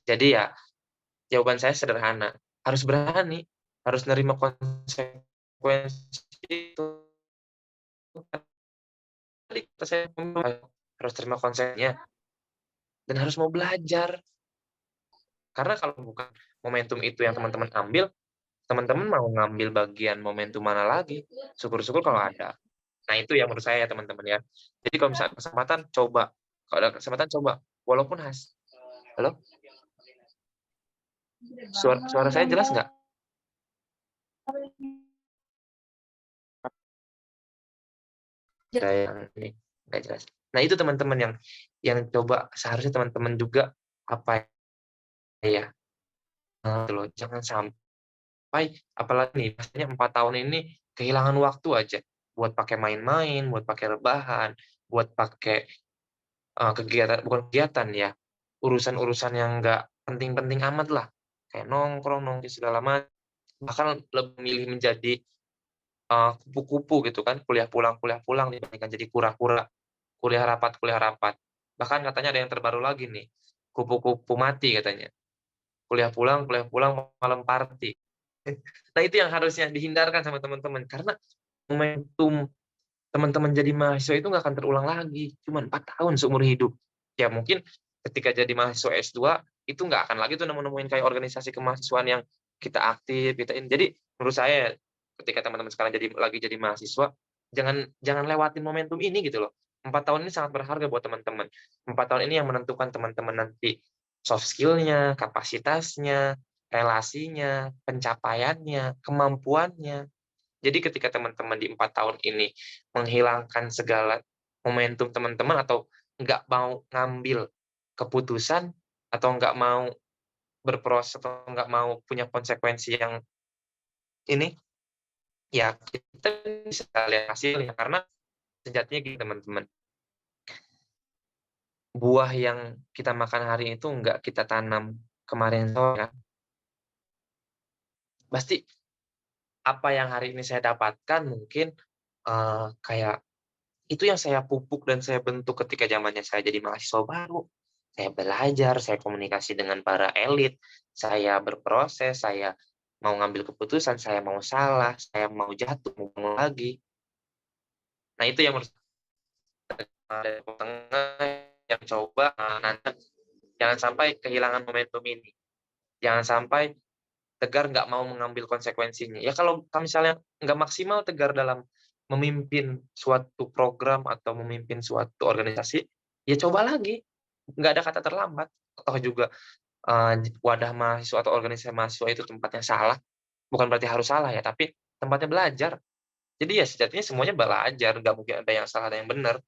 Jadi ya jawaban saya sederhana. Harus berani, harus nerima konsekuensi itu. Tadi kata saya harus terima konsekuensinya dan harus mau belajar. Karena kalau bukan momentum itu yang teman-teman ambil, teman-teman mau ngambil bagian momentum mana lagi? Syukur-syukur kalau ada. Nah, itu yang menurut saya ya teman-teman ya. Jadi kalau misalnya kesempatan, coba. Kalau ada kesempatan, coba. Walaupun Halo? Suara saya jelas nggak? Ada yang ini nggak jelas. Nah, itu teman-teman yang coba seharusnya teman-teman juga apa ya? Jangan sampai apalagi nih, pastinya 4 tahun ini kehilangan waktu aja buat pakai main-main, buat pakai rebahan, buat pakai kegiatan bukan kegiatan ya, urusan-urusan yang nggak penting-penting amat lah, kayak nongkrong, nongki segala macam, bahkan lebih milih menjadi kupu-kupu gitu kan, kuliah pulang dibandingkan jadi kura-kura, kuliah rapat. Bahkan katanya ada yang terbaru lagi nih, kupu-kupu mati katanya, kuliah pulang, malam party. Nah, itu yang harusnya dihindarkan sama teman-teman, karena momentum teman-teman jadi mahasiswa itu nggak akan terulang lagi, cuma 4 tahun seumur hidup. Ya mungkin ketika jadi mahasiswa S2, itu nggak akan lagi tuh nemuin kayak organisasi kemahasiswaan yang kita aktif, kita ini. Jadi menurut saya, ketika teman-teman sekarang lagi jadi mahasiswa, jangan lewatin momentum ini gitu loh. 4 tahun ini sangat berharga buat teman-teman. 4 tahun ini yang menentukan teman-teman nanti soft skill-nya, kapasitasnya, relasinya, pencapaiannya, kemampuannya. Jadi ketika teman-teman di 4 tahun ini menghilangkan segala momentum teman-teman atau nggak mau ngambil keputusan atau nggak mau berproses atau nggak mau punya konsekuensi yang ini, ya kita bisa lihat hasilnya. Karena sejatinya gini teman-teman, buah yang kita makan hari itu nggak kita tanam kemarin sore kan. Pasti apa yang hari ini saya dapatkan mungkin kayak itu yang saya pupuk dan saya bentuk ketika zamannya saya jadi mahasiswa baru. saya belajar, saya komunikasi dengan para elit, saya berproses, saya mau ngambil keputusan, saya mau salah, saya mau jatuh, mau bangun lagi. Nah, itu yang menurut saya tengah yang coba nanti jangan sampai kehilangan momentum ini. Jangan sampai Tegar nggak mau mengambil konsekuensinya. Ya kalau misalnya nggak maksimal Tegar dalam memimpin suatu program atau memimpin suatu organisasi, ya coba lagi. Nggak ada kata terlambat. Toh juga wadah mahasiswa atau organisasi mahasiswa itu tempatnya salah. Bukan berarti harus salah ya, tapi tempatnya belajar. Jadi ya sejatinya semuanya belajar, nggak mungkin ada yang salah, ada yang benar.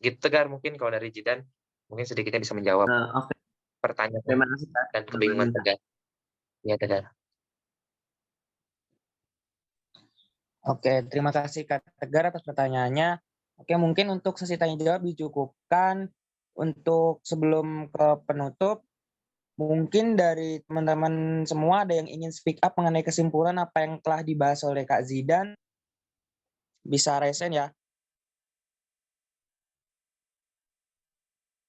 Gitu Tegar mungkin kalau dari Jidan, mungkin sedikitnya bisa menjawab Oke, pertanyaan terima kasih Kak. dan kebingungan Tegar. Ya Tegar. Oke, terima kasih Kak Tegar atas pertanyaannya. Oke, mungkin untuk sesi tanya jawab dicukupkan. Untuk sebelum ke penutup, mungkin dari teman-teman semua ada yang ingin speak up mengenai kesimpulan apa yang telah dibahas oleh Kak Zidan. Bisa resen ya.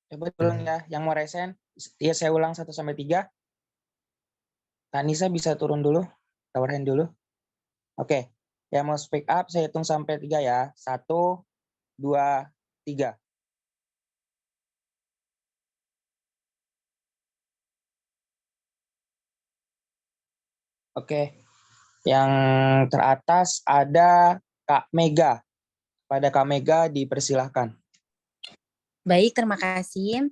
Coba tolong ya, yang mau resen, ya saya ulang 1 sampai 3. Kak Nisa bisa turun dulu, tower hand dulu. Oke, yang mau speak up saya hitung sampai 3 ya. 1, 2, 3. Oke, yang teratas ada Kak Mega. Pada Kak Mega dipersilahkan. Baik, terima kasih.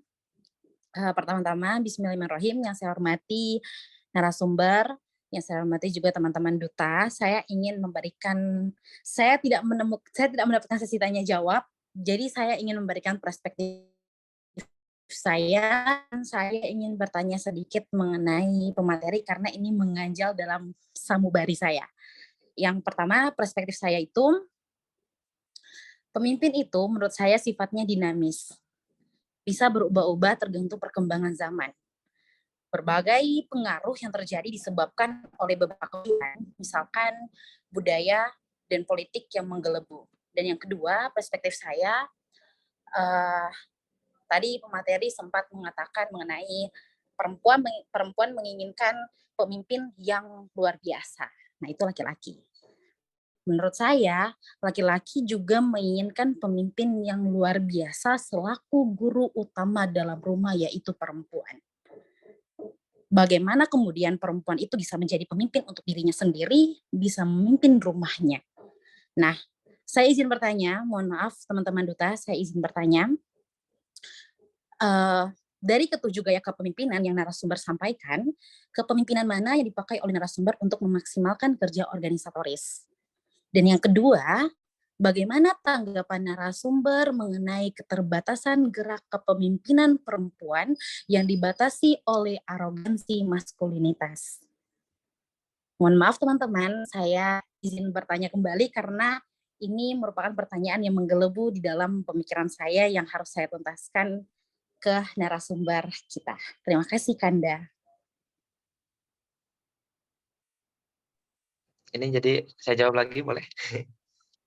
Pertama-tama, bismillahirrahmanirrahim, yang saya hormati narasumber, yang saya hormati juga teman-teman duta. Saya tidak mendapatkan sesi tanya jawab, jadi saya ingin memberikan perspektif saya ingin bertanya sedikit mengenai pemateri karena ini mengganjal dalam sanubari saya. Yang pertama, perspektif saya itu, pemimpin itu menurut saya sifatnya dinamis. Bisa berubah-ubah tergantung perkembangan zaman. Berbagai pengaruh yang terjadi disebabkan oleh beberapa keadaan, misalkan budaya dan politik yang menggelebu. Dan yang kedua, perspektif saya, tadi pemateri sempat mengatakan mengenai perempuan menginginkan pemimpin yang luar biasa. Nah, itu laki-laki. Menurut saya, laki-laki juga menginginkan pemimpin yang luar biasa selaku guru utama dalam rumah, yaitu perempuan. Bagaimana kemudian perempuan itu bisa menjadi pemimpin untuk dirinya sendiri, bisa memimpin rumahnya. Nah, saya izin bertanya, mohon maaf teman-teman duta, saya izin bertanya, dari ketujuh gaya kepemimpinan yang narasumber sampaikan, kepemimpinan mana yang dipakai oleh narasumber untuk memaksimalkan kerja organisatoris? Dan yang kedua, bagaimana tanggapan narasumber mengenai keterbatasan gerak kepemimpinan perempuan yang dibatasi oleh arogansi maskulinitas? Mohon maaf teman-teman, saya izin bertanya kembali karena ini merupakan pertanyaan yang menggelebu di dalam pemikiran saya yang harus saya tuntaskan ke narasumber kita. Terima kasih Kanda. Ini jadi saya jawab lagi boleh?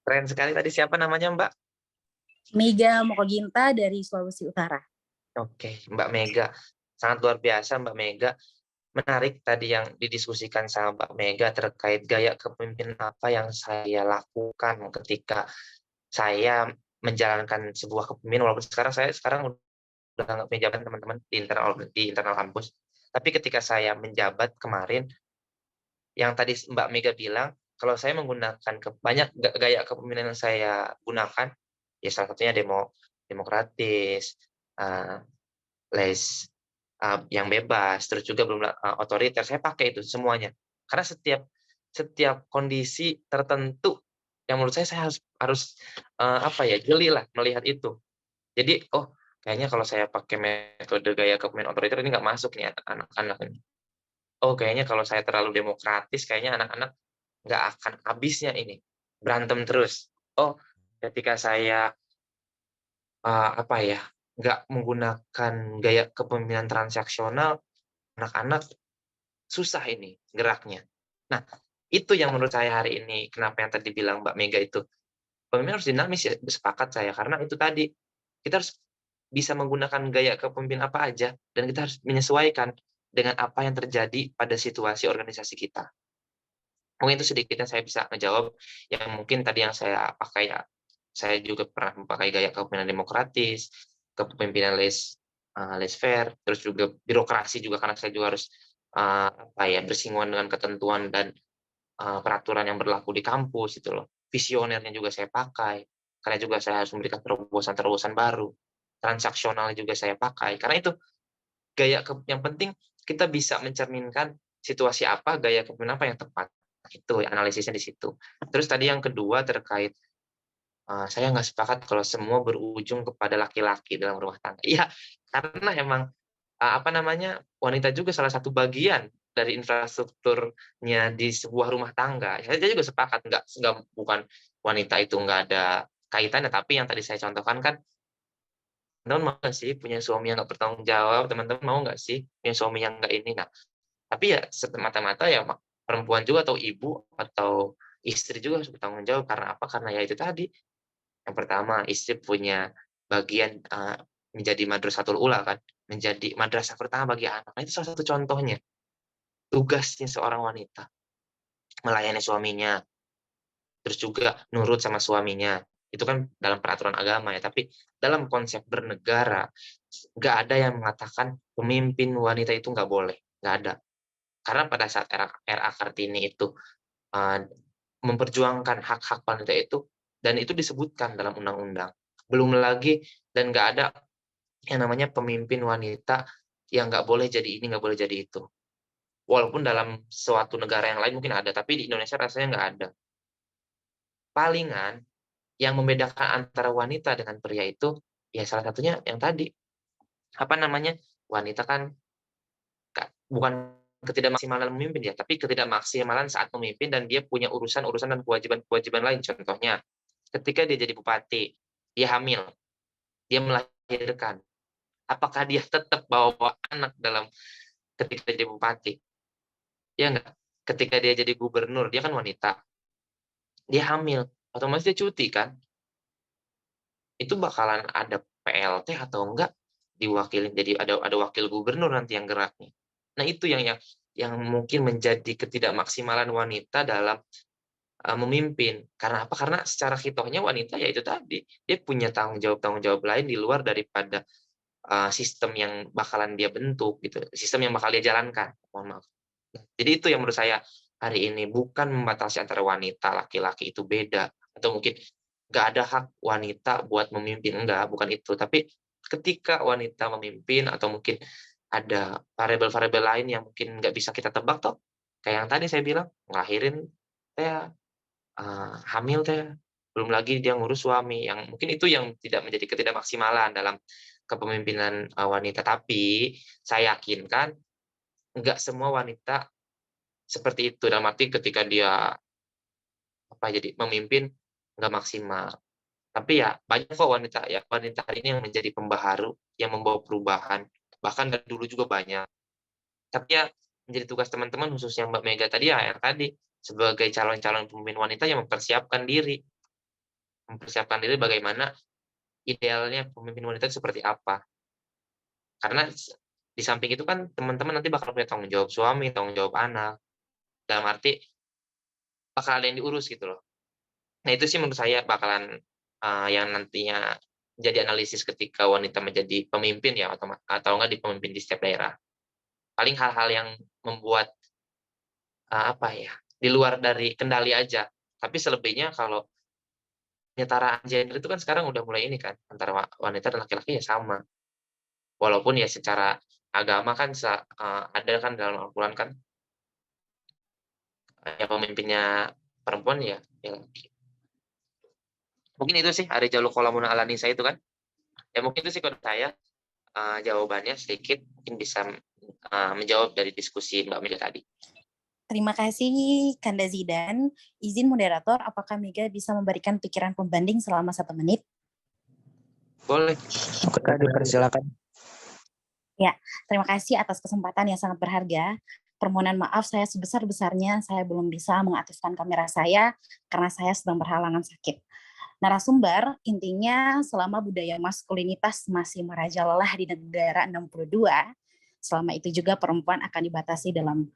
Keren sekali tadi, siapa namanya Mbak? Mega Mokoginta dari Sulawesi Utara. Oke, Mbak Mega. Sangat luar biasa Mbak Mega. Menarik tadi yang didiskusikan sama Mbak Mega terkait gaya kepemimpinan apa yang saya lakukan ketika saya menjalankan sebuah kepemimpinan, walaupun saya sekarang udah nggak punya jabatan teman-teman di internal kampus. Tapi ketika saya menjabat kemarin, yang tadi Mbak Mega bilang, kalau saya menggunakan banyak gaya kepemimpinan yang saya gunakan, ya salah satunya demokratis, yang bebas, terus juga belum otoriter, saya pakai itu semuanya. Karena setiap kondisi tertentu yang menurut saya harus jeli lah melihat itu. Jadi, kayaknya kalau saya pakai metode gaya kepemimpinan otoriter ini nggak masuk nih anak-anak ini. Kayaknya kalau saya terlalu demokratis, kayaknya anak-anak nggak akan habisnya ini, berantem terus. Ketika saya nggak menggunakan gaya kepemimpinan transaksional, anak-anak susah ini geraknya. Nah, itu yang menurut saya hari ini, kenapa yang tadi bilang Mbak Mega itu, pemimpin harus dinamis ya, sepakat saya, karena itu tadi, kita harus bisa menggunakan gaya kepemimpinan apa aja, dan kita harus menyesuaikan dengan apa yang terjadi pada situasi organisasi kita. Mungkin itu sedikit yang saya bisa menjawab, yang mungkin tadi yang saya pakai ya, saya juga pernah memakai gaya kepemimpinan demokratis, kepemimpinan laissez-faire, terus juga birokrasi juga, karena saya juga harus bersinggungan dengan ketentuan dan peraturan yang berlaku di kampus gitu loh. Visionernya juga saya pakai, karena juga saya harus memberikan terobosan-terobosan baru. Transaksional juga saya pakai, karena itu yang penting kita bisa mencerminkan situasi apa, gaya kepemimpinan apa yang tepat. Itu analisisnya di situ. Terus tadi yang kedua terkait saya nggak sepakat kalau semua berujung kepada laki-laki dalam rumah tangga. Iya, karena emang wanita juga salah satu bagian dari infrastrukturnya di sebuah rumah tangga. Saya juga sepakat, bukan wanita itu nggak ada kaitannya, tapi yang tadi saya contohkan kan, teman-teman mau nggak sih punya suami yang nggak bertanggung jawab? Teman-teman mau nggak sih punya suami yang nggak ini? Nah, tapi ya semata-mata ya perempuan juga atau ibu atau istri juga harus bertanggung jawab. Karena apa? Karena ya itu tadi. Yang pertama, istri punya bagian menjadi madrasatul ula kan, menjadi madrasah pertama bagi anak. Nah, itu salah satu contohnya. Tugasnya seorang wanita melayani suaminya, terus juga nurut sama suaminya. Itu kan dalam peraturan agama ya, tapi dalam konsep bernegara, nggak ada yang mengatakan pemimpin wanita itu nggak boleh, nggak ada. Karena pada saat era Kartini itu memperjuangkan hak-hak wanita itu, dan itu disebutkan dalam undang-undang. Belum lagi, dan nggak ada yang namanya pemimpin wanita yang nggak boleh jadi ini, nggak boleh jadi itu. Walaupun dalam suatu negara yang lain mungkin ada, tapi di Indonesia rasanya nggak ada. Palingan yang membedakan antara wanita dengan pria itu, ya salah satunya yang tadi. Wanita kan bukan ketidakmaksimalan memimpin ya, tapi ketidakmaksimalan saat memimpin, dan dia punya urusan-urusan dan kewajiban-kewajiban lain. Contohnya, ketika dia jadi bupati, dia hamil, dia melahirkan. Apakah dia tetap bawa anak ketika jadi bupati? Ya enggak. Ketika dia jadi gubernur, dia kan wanita. Dia hamil, otomatis dia cuti kan? Itu bakalan ada PLT atau enggak diwakilin, jadi ada wakil gubernur nanti yang geraknya. Nah, itu yang mungkin menjadi ketidakmaksimalan wanita dalam memimpin. Karena apa? Karena secara hitohnya wanita ya itu tadi, dia punya tanggung jawab lain di luar daripada sistem yang bakalan dia bentuk gitu, sistem yang bakal dia jalankan. Mohon maaf. Jadi itu yang menurut saya hari ini, bukan membatasi antara wanita laki-laki itu beda, atau mungkin nggak ada hak wanita buat memimpin, enggak, bukan itu. Tapi ketika wanita memimpin, atau mungkin ada variabel-variabel lain yang mungkin nggak bisa kita tebak toh, kayak yang tadi saya bilang, ngelahirin hamil belum lagi dia ngurus suami, yang mungkin itu yang tidak menjadi ketidakmaksimalan dalam kepemimpinan wanita. Tapi saya yakin kan nggak semua wanita seperti itu, dalam arti ketika dia jadi pemimpin nggak maksimal. Tapi ya banyak kok wanita hari ini yang menjadi pembaharu, yang membawa perubahan, bahkan dari dulu juga banyak. Tapi ya menjadi tugas teman-teman, khususnya Mbak Mega tadi ya, yang tadi sebagai calon-calon pemimpin wanita yang mempersiapkan diri bagaimana idealnya pemimpin wanita seperti apa. Karena di samping itu kan teman-teman nanti bakal punya tanggung jawab suami, tanggung jawab anak, dalam arti bakal ada yang diurus gitu loh. Nah, itu sih menurut saya bakalan yang nantinya jadi analisis ketika wanita menjadi pemimpin ya, atau enggak di pemimpin di setiap daerah. Paling hal-hal yang membuat di luar dari kendali aja. Tapi selebihnya kalau penyetaraan gender itu kan sekarang udah mulai ini kan, antara wanita dan laki-laki ya sama. Walaupun ya secara agama kan ada kan dalam Al-Quran kan, yang pemimpinnya perempuan ya laki. Mungkin itu sih, ada jalur kolamuna ala nisa itu kan. Ya mungkin itu sih kalau saya jawabannya sedikit, mungkin bisa menjawab dari diskusi Mbak Mega tadi. Terima kasih Kanda Zidan. Izin moderator, apakah Mega bisa memberikan pikiran pembanding selama 1 menit? Boleh. Dipersilakan. Ya, terima kasih atas kesempatan yang sangat berharga. Permohonan maaf saya sebesar-besarnya saya belum bisa mengaktifkan kamera saya karena saya sedang berhalangan sakit. narasumber, intinya selama budaya maskulinitas masih merajalela di negara 62, selama itu juga perempuan akan dibatasi dalam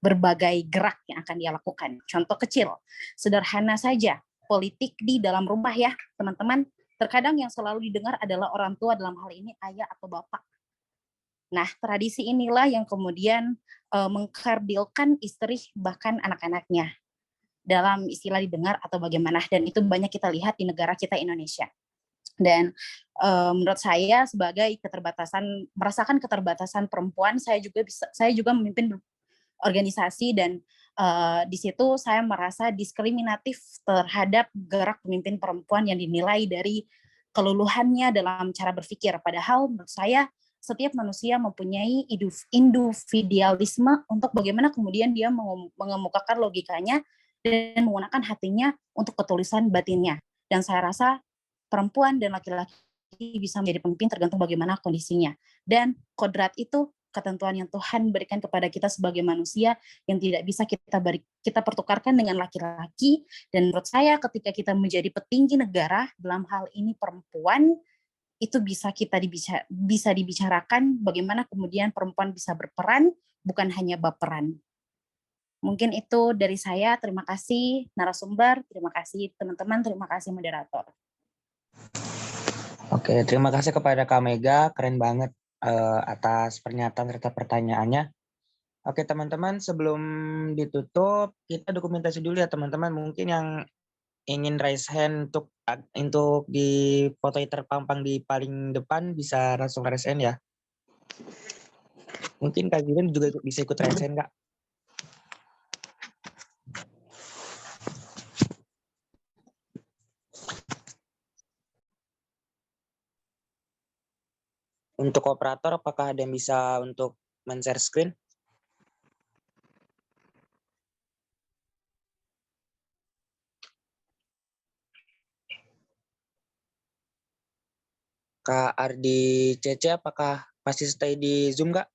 berbagai gerak yang akan dia lakukan. Contoh kecil, sederhana saja, politik di dalam rumah ya, teman-teman. Terkadang yang selalu didengar adalah orang tua, dalam hal ini ayah atau bapak. Nah, tradisi inilah yang kemudian mengkerdilkan istri bahkan anak-anaknya. Dalam istilah didengar atau bagaimana, dan itu banyak kita lihat di negara kita Indonesia. Dan menurut saya sebagai merasakan keterbatasan perempuan, saya juga memimpin organisasi, dan di situ saya merasa diskriminatif terhadap gerak pemimpin perempuan yang dinilai dari keluluhannya dalam cara berpikir. Padahal menurut saya setiap manusia mempunyai individualisme untuk bagaimana kemudian dia mengemukakan logikanya dan menggunakan hatinya untuk ketulusan batinnya. Dan saya rasa perempuan dan laki-laki bisa menjadi pemimpin tergantung bagaimana kondisinya. Dan kodrat itu ketentuan yang Tuhan berikan kepada kita sebagai manusia yang tidak bisa kita pertukarkan dengan laki-laki. Dan menurut saya ketika kita menjadi petinggi negara, dalam hal ini perempuan, itu bisa dibicarakan bagaimana kemudian perempuan bisa berperan, bukan hanya baperan. Mungkin itu dari saya. Terima kasih narasumber, terima kasih teman-teman, terima kasih moderator. Oke, terima kasih kepada Kak Mega, keren banget atas pernyataan serta pertanyaannya. Oke teman-teman, sebelum ditutup, kita dokumentasi dulu ya teman-teman. Mungkin yang ingin raise hand untuk di foto yang terpampang di paling depan bisa langsung raise hand ya. Mungkin Kak Zidan juga bisa ikut raise hand, Kak. Untuk operator, apakah ada yang bisa untuk men-share screen? Kak Ardi Cece, apakah masih stay di Zoom, Kak?